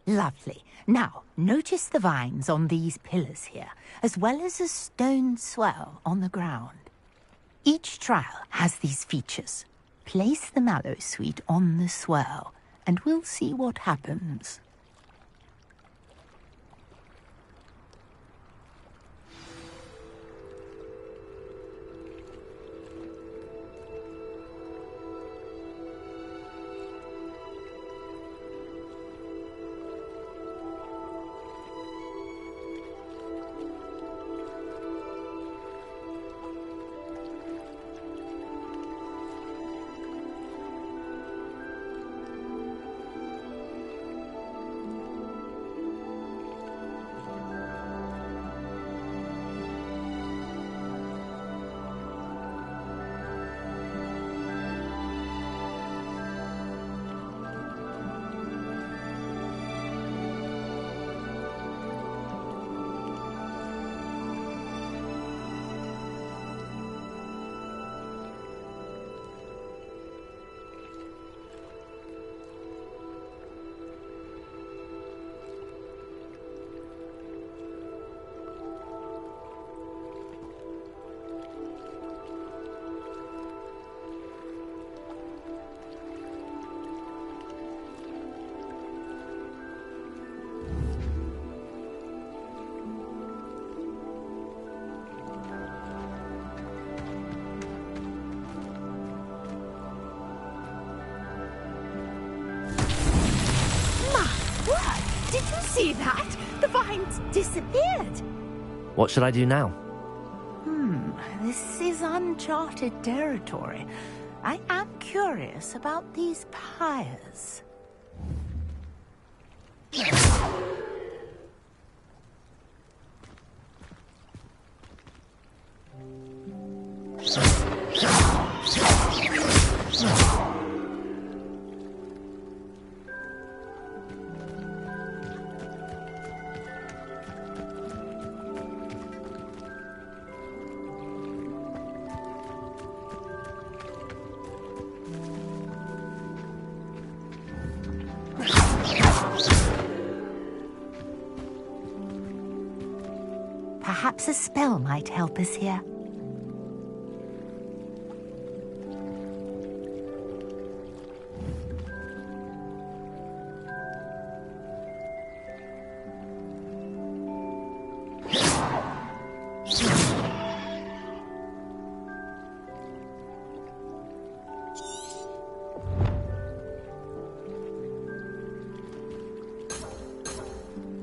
Lovely. Now, notice the vines on these pillars here, as well as a stone swell on the ground. Each trial has these features. Place the Mallowsweet on the swell, and we'll see what happens. Did you see that? The vines disappeared. What should I do now? This is uncharted territory. I am curious about these pyres. Perhaps a spell might help us here.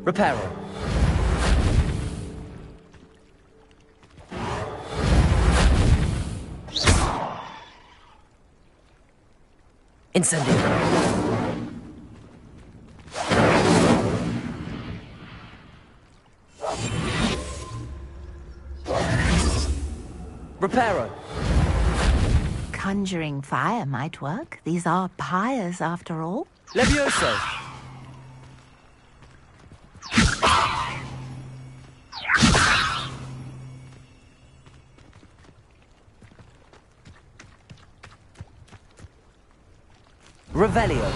Reparo. Incendio. Reparo. Conjuring fire might work. These are pyres, after all. Levioso. Revelio.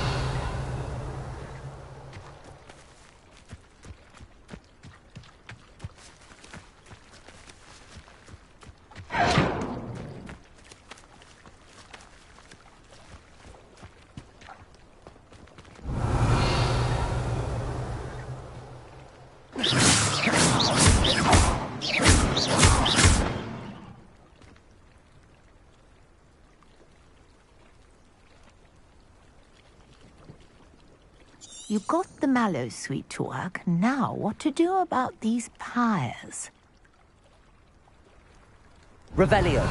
You got the mallow sweet to work. Now, what to do about these pyres? Revelio.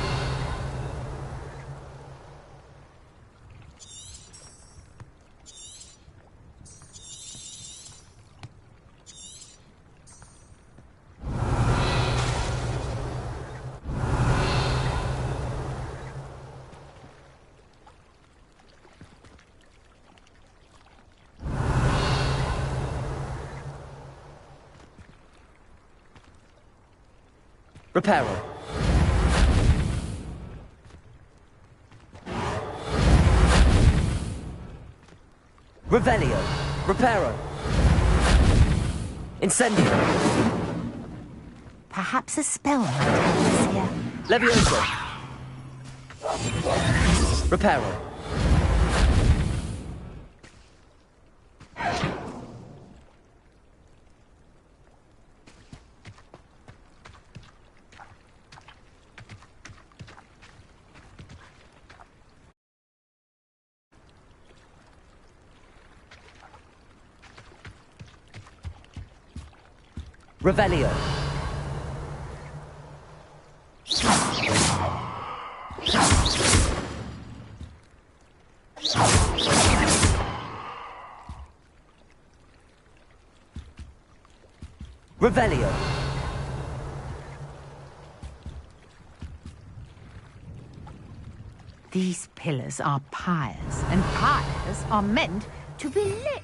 Reparo. Revelio. Reparo. Incendio. Perhaps a spell might help us here. Levioso. Reparo. Revelio. Revelio. These pillars are pyres, and pyres are meant to be lit.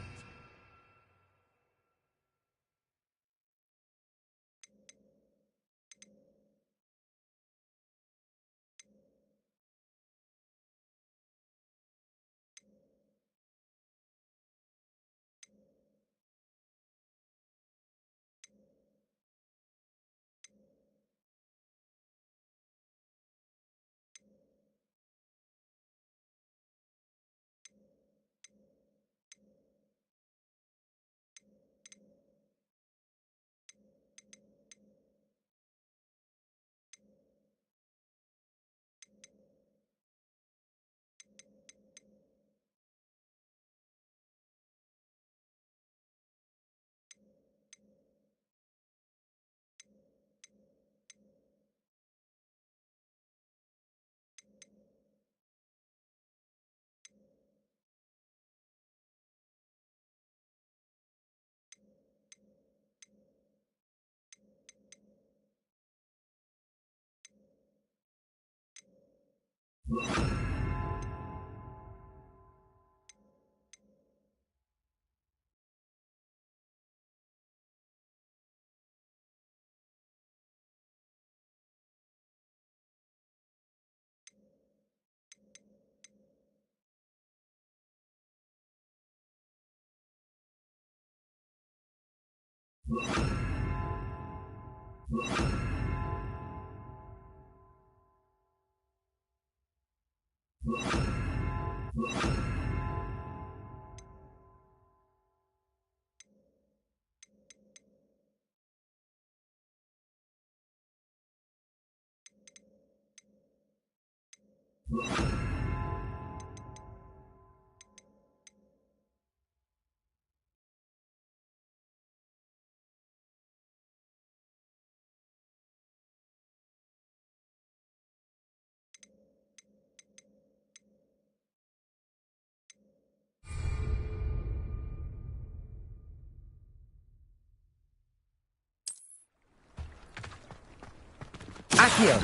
Accio!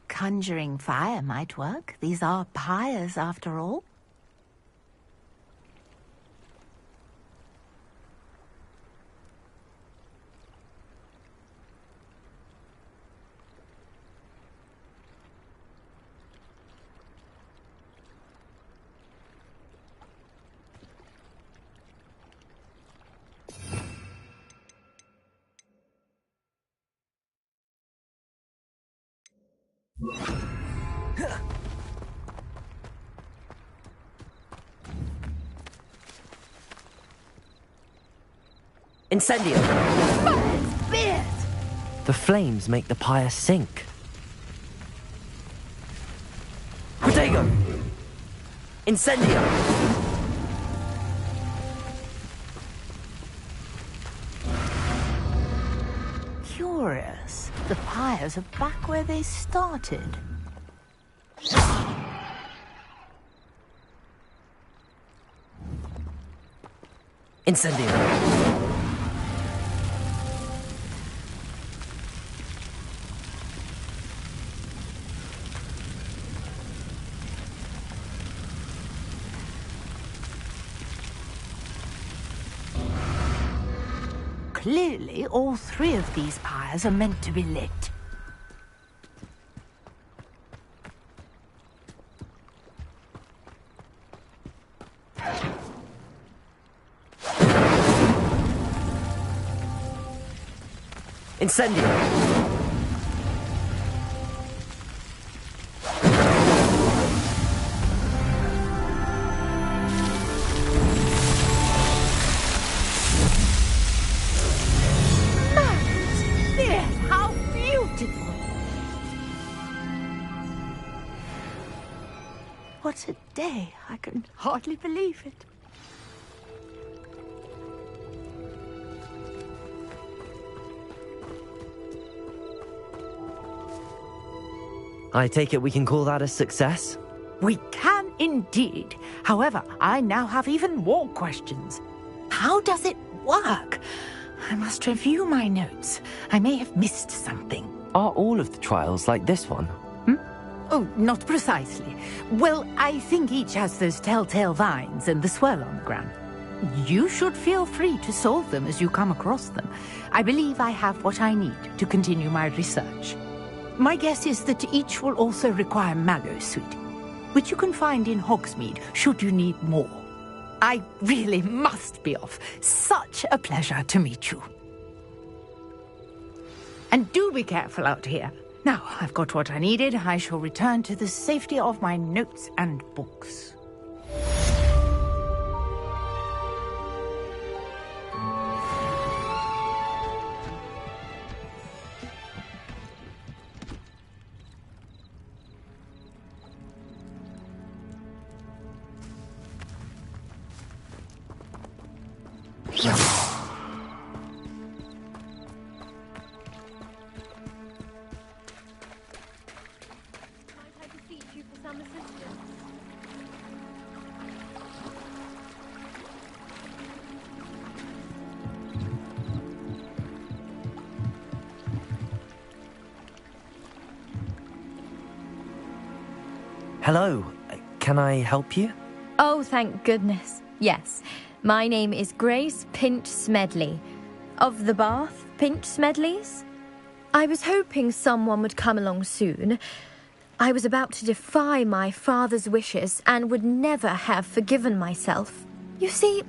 Conjuring fire might work. These are pyres, after all. Incendio! The flames make the pyre sink. Protego! Incendio! Curious. The pyres are back where they started. Incendio! Clearly, all three of these pyres are meant to be lit. Incendio! What a day. I can hardly believe it. I take it we can call that a success? We can indeed. However, I now have even more questions. How does it work? I must review my notes. I may have missed something. Are all of the trials like this one? Oh, not precisely. Well, I think each has those telltale vines and the swirl on the ground. You should feel free to solve them as you come across them. I believe I have what I need to continue my research. My guess is that each will also require mallow sweet, which you can find in Hogsmeade should you need more. I really must be off. Such a pleasure to meet you. And do be careful out here. Now, I've got what I needed. I shall return to the safety of my notes and books. Hello, can I help you? Oh, thank goodness. Yes. My name is Grace Pinch Smedley. Of the Bath Pinch Smedleys? I was hoping someone would come along soon. I was about to defy my father's wishes and would never have forgiven myself. You see,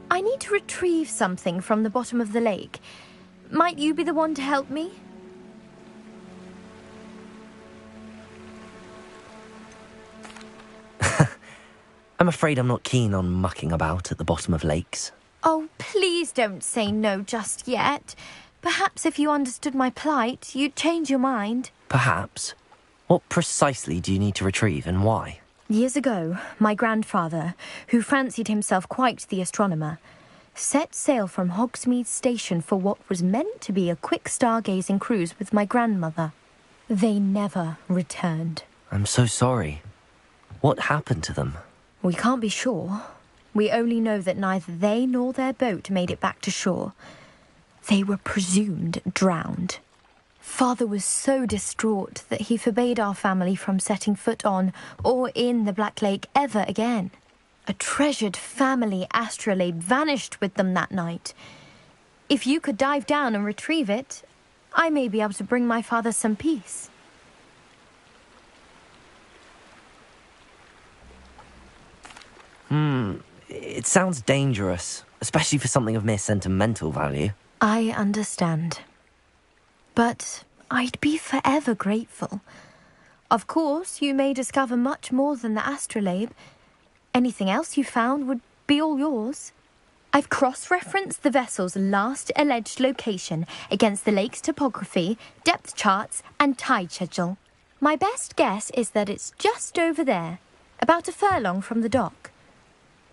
I need to retrieve something from the bottom of the lake. Might you be the one to help me? I'm afraid I'm not keen on mucking about at the bottom of lakes. Oh, please don't say no just yet. Perhaps if you understood my plight, you'd change your mind. Perhaps. What precisely do you need to retrieve and why? Years ago, my grandfather, who fancied himself quite the astronomer, set sail from Hogsmeade Station for what was meant to be a quick stargazing cruise with my grandmother. They never returned. I'm so sorry. What happened to them? We can't be sure. We only know that neither they nor their boat made it back to shore. They were presumed drowned. Father was so distraught that he forbade our family from setting foot on or in the Black Lake ever again. A treasured family astrolabe vanished with them that night. If you could dive down and retrieve it, I may be able to bring my father some peace. It sounds dangerous, especially for something of mere sentimental value. I understand. But I'd be forever grateful. Of course, you may discover much more than the astrolabe. Anything else you found would be all yours. I've cross-referenced the vessel's last alleged location against the lake's topography, depth charts, and tide schedule. My best guess is that it's just over there, about a furlong from the dock.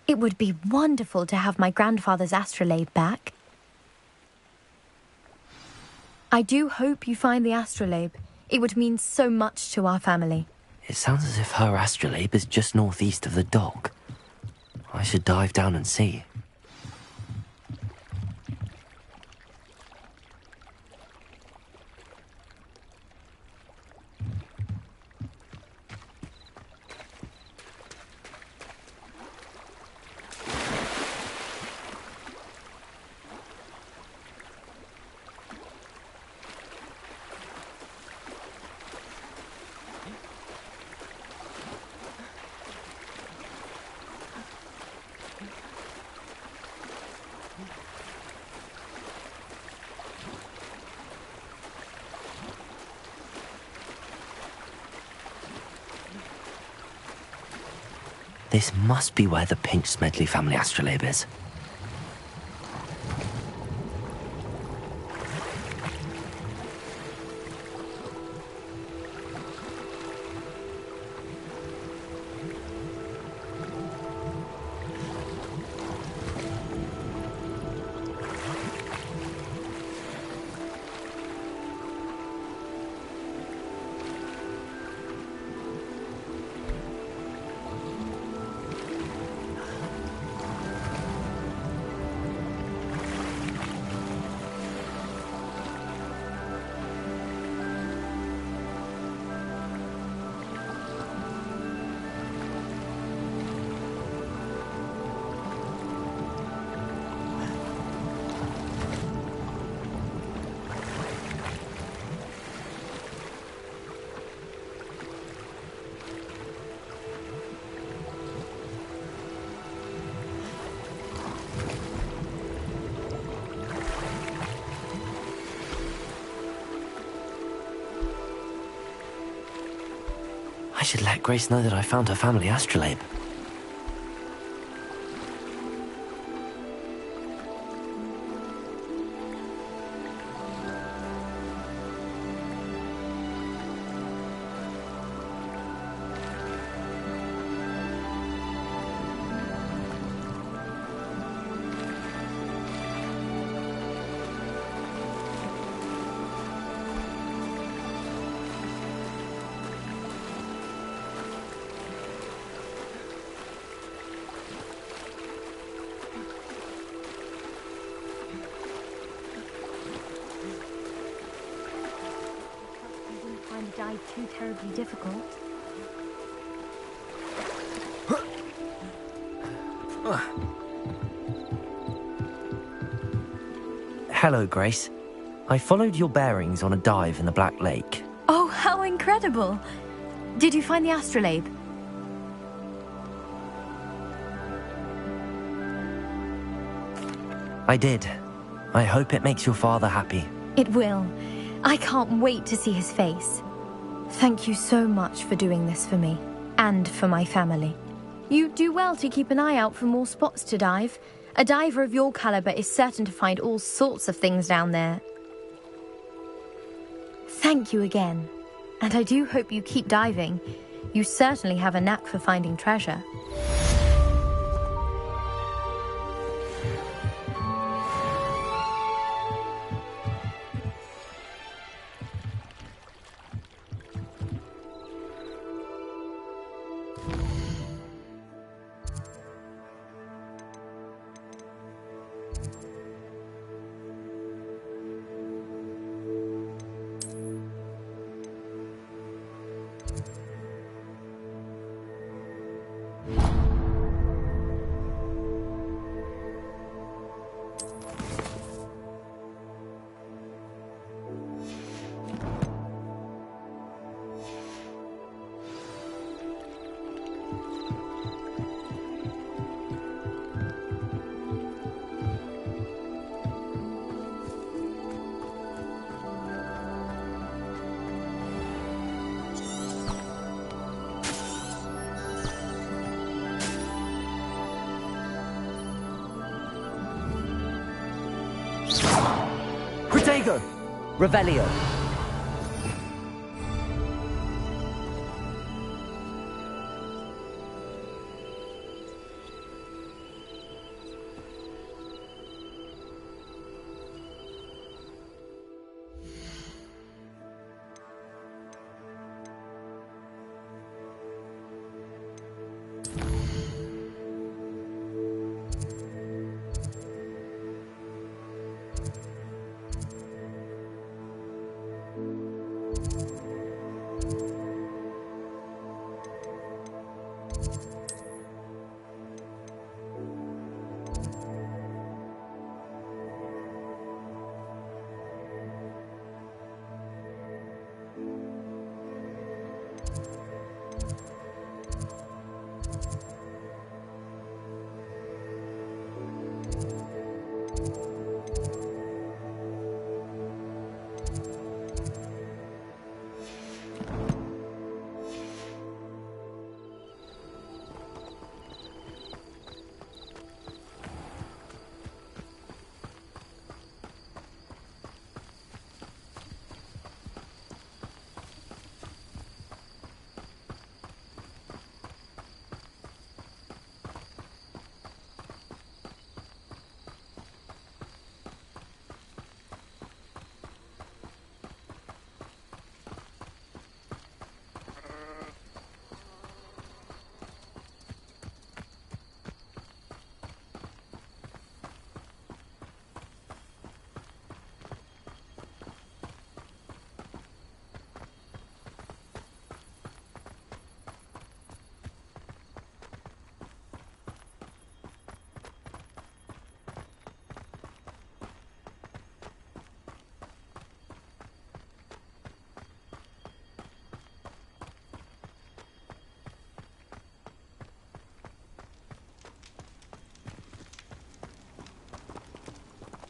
It would be wonderful to have my grandfather's astrolabe back. I do hope you find the astrolabe. It would mean so much to our family. It sounds as if her astrolabe is just northeast of the dock. I should dive down and see. This must be where the Pinch Smedley family astrolabe is. I should let Grace know that I found her family astrolabe. dive too terribly difficult. Hello, Grace. I followed your bearings on a dive in the Black Lake. Oh, how incredible! Did you find the astrolabe? I did. I hope it makes your father happy. It will. I can't wait to see his face. Thank you so much for doing this for me, and for my family. You do well to keep an eye out for more spots to dive. A diver of your caliber is certain to find all sorts of things down there. Thank you again. And I do hope you keep diving. You certainly have a knack for finding treasure. Protego! Revelio!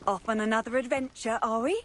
Off on another adventure, are we?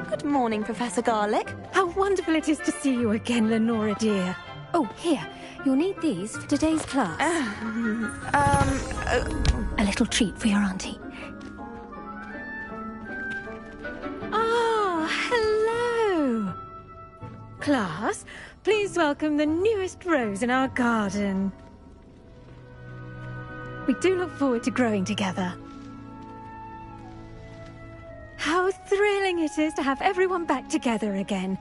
Good morning, Professor Garlick. How wonderful it is to see you again, Lenora dear. Oh, here. You'll need these for today's class. A little treat for your auntie. Ah, hello. Class, please welcome the newest rose in our garden. We do look forward to growing together. How thrilling it is to have everyone back together again.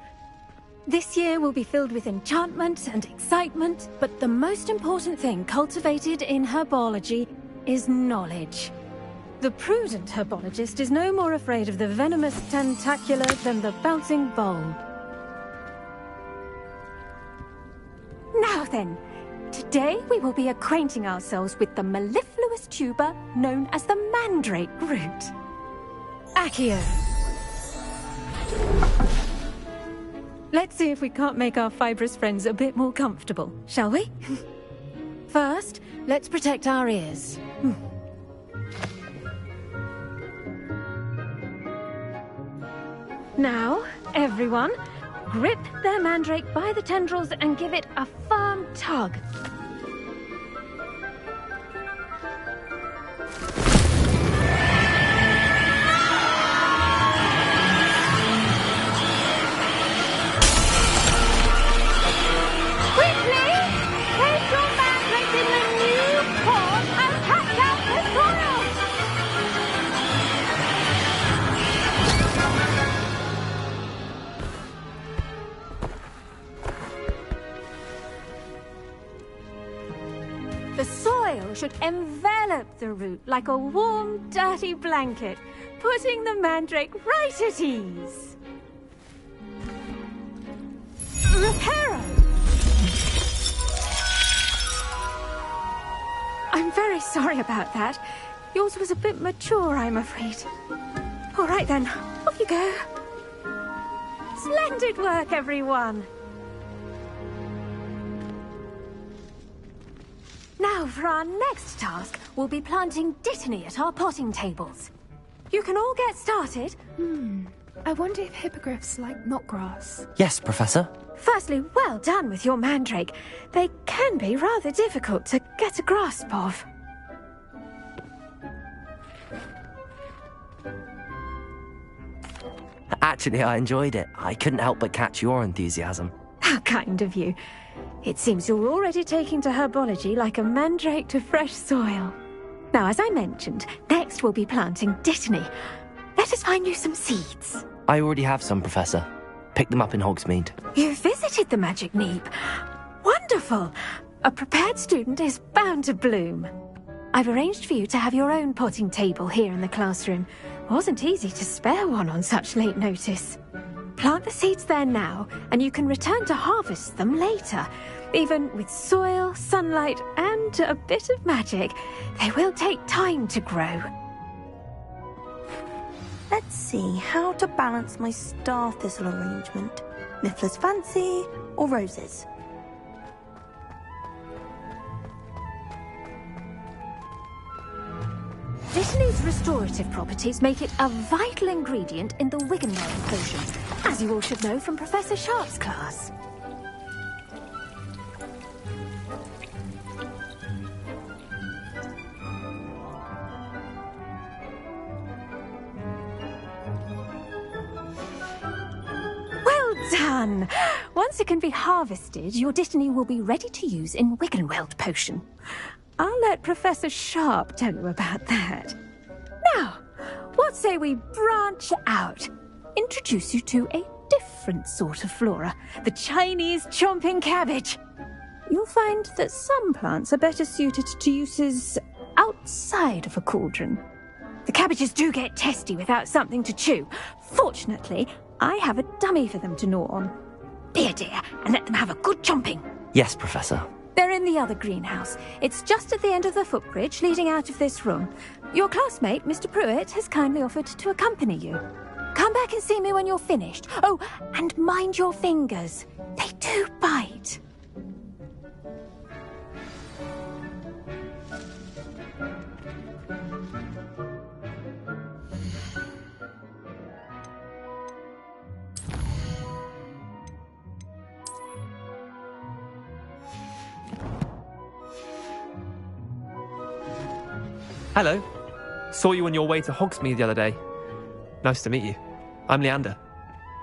This year will be filled with enchantment and excitement, but the most important thing cultivated in herbology is knowledge. The prudent herbologist is no more afraid of the venomous tentacula than the bouncing bulb. Now then, today we will be acquainting ourselves with the mellifluous tuber known as the mandrake root. Accio. Let's see if we can't make our fibrous friends a bit more comfortable, shall we? First, let's protect our ears. Now, everyone, grip their mandrake by the tendrils and give it a firm tug. The soil should envelop the root like a warm, dirty blanket, putting the mandrake right at ease. Reparo! I'm very sorry about that. Yours was a bit mature, I'm afraid. All right then, off you go. Splendid work, everyone. Now, for our next task, we'll be planting dittany at our potting tables. You can all get started. I wonder if hippogriffs like knotgrass. Yes, Professor. Firstly, well done with your mandrake. They can be rather difficult to get a grasp of. Actually, I enjoyed it. I couldn't help but catch your enthusiasm. How kind of you. It seems you're already taking to herbology like a mandrake to fresh soil. Now, as I mentioned, next we'll be planting dittany. Let us find you some seeds. I already have some, Professor. Picked them up in Hogsmeade. You visited the Magic Neep. Wonderful! A prepared student is bound to bloom. I've arranged for you to have your own potting table here in the classroom. Wasn't easy to spare one on such late notice. Plant the seeds there now, and you can return to harvest them later. Even with soil, sunlight, and a bit of magic, they will take time to grow. Let's see how to balance my star thistle arrangement. Miffler's Fancy or roses? Dittany's restorative properties make it a vital ingredient in the Wiggenweld potion, as you all should know from Professor Sharp's class. Well done. Once it can be harvested, your destiny will be ready to use in Wiggenweld potion. I'll let Professor Sharp tell you about that. Now, what say we branch out? Introduce you to a different sort of flora, the Chinese chomping cabbage. You'll find that some plants are better suited to uses outside of a cauldron. The cabbages do get testy without something to chew. Fortunately, I have a dummy for them to gnaw on. Be a dear and let them have a good chomping. Yes, Professor. They're in the other greenhouse. It's just at the end of the footbridge leading out of this room. Your classmate, Mr. Pruitt, has kindly offered to accompany you. Come back and see me when you're finished. Oh, and mind your fingers. They do bite. Hello. Saw you on your way to Hogsmeade the other day. Nice to meet you. I'm Leander.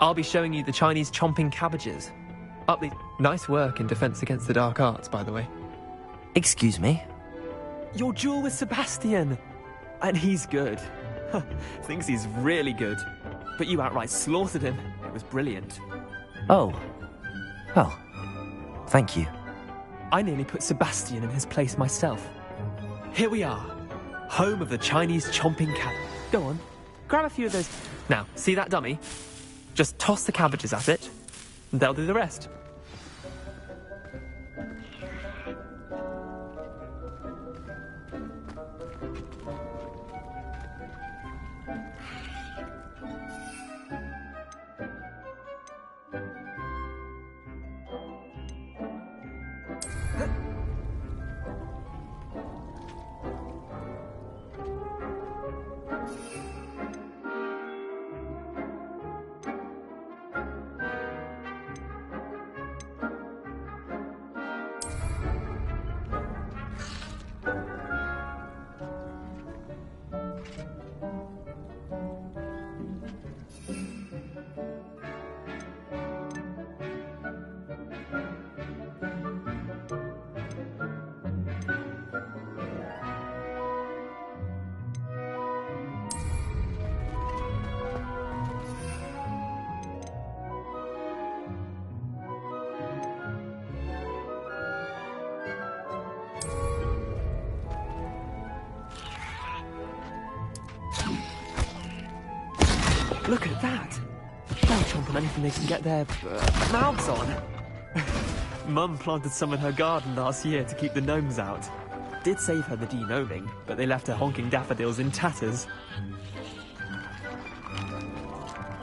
I'll be showing you the Chinese chomping cabbages. Nice work in Defense Against the Dark Arts, by the way. Excuse me? Your duel with Sebastian. And he's good. Thinks he's really good. But you outright slaughtered him. It was brilliant. Oh. Well, thank you. I nearly put Sebastian in his place myself. Here we are. Home of the Chinese chomping cabbage. Go on, grab a few of those. Now, see that dummy? Just toss the cabbages at it, and they'll do the rest. Look at that! They'll chomp on anything they can get their mouths on. Mum planted some in her garden last year to keep the gnomes out. Did save her the de-gnoming, but they left her honking daffodils in tatters.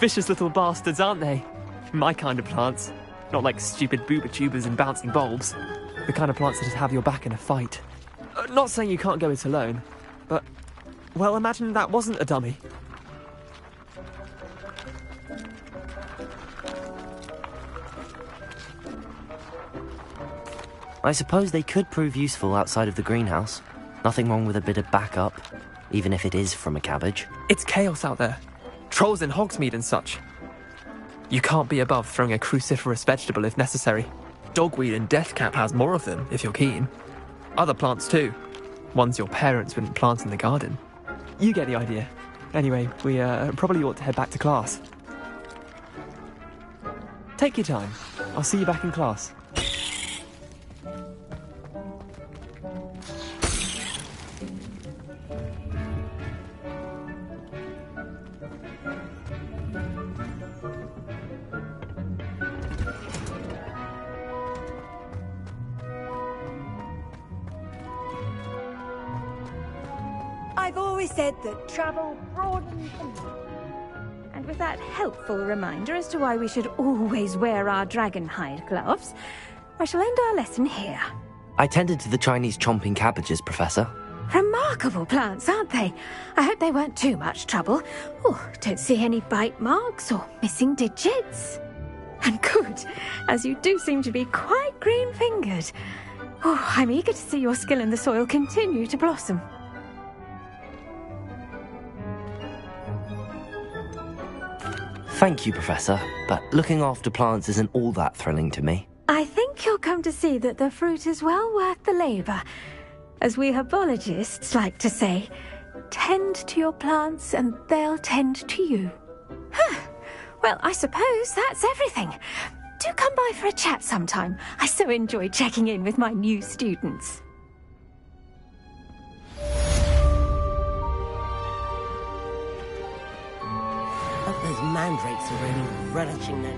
Vicious little bastards, aren't they? My kind of plants. Not like stupid booba tubers and bouncing bulbs. The kind of plants that just have your back in a fight. Not saying you can't go it alone, but... well, imagine that wasn't a dummy. I suppose they could prove useful outside of the greenhouse. Nothing wrong with a bit of backup, even if it is from a cabbage. It's chaos out there. Trolls in Hogsmeade and such. You can't be above throwing a cruciferous vegetable if necessary. Dogweed and deathcap has more of them, if you're keen. Other plants too. Ones your parents wouldn't plant in the garden. You get the idea. Anyway, we probably ought to head back to class. Take your time. I'll see you back in class. I've always said that travel broadens the mind. And with that helpful reminder as to why we should always wear our dragon hide gloves, I shall end our lesson here. I tended to the Chinese chomping cabbages, Professor. Remarkable plants, aren't they? I hope they weren't too much trouble. Oh, don't see any bite marks or missing digits. And good, as you do seem to be quite green-fingered. Oh, I'm eager to see your skill in the soil continue to blossom. Thank you, Professor, but looking after plants isn't all that thrilling to me. I think you'll come to see that the fruit is well worth the labour. As we herbologists like to say, tend to your plants and they'll tend to you. Huh. Well, I suppose that's everything. Do come by for a chat sometime. I so enjoy checking in with my new students. Hope those mandrakes are really relishing their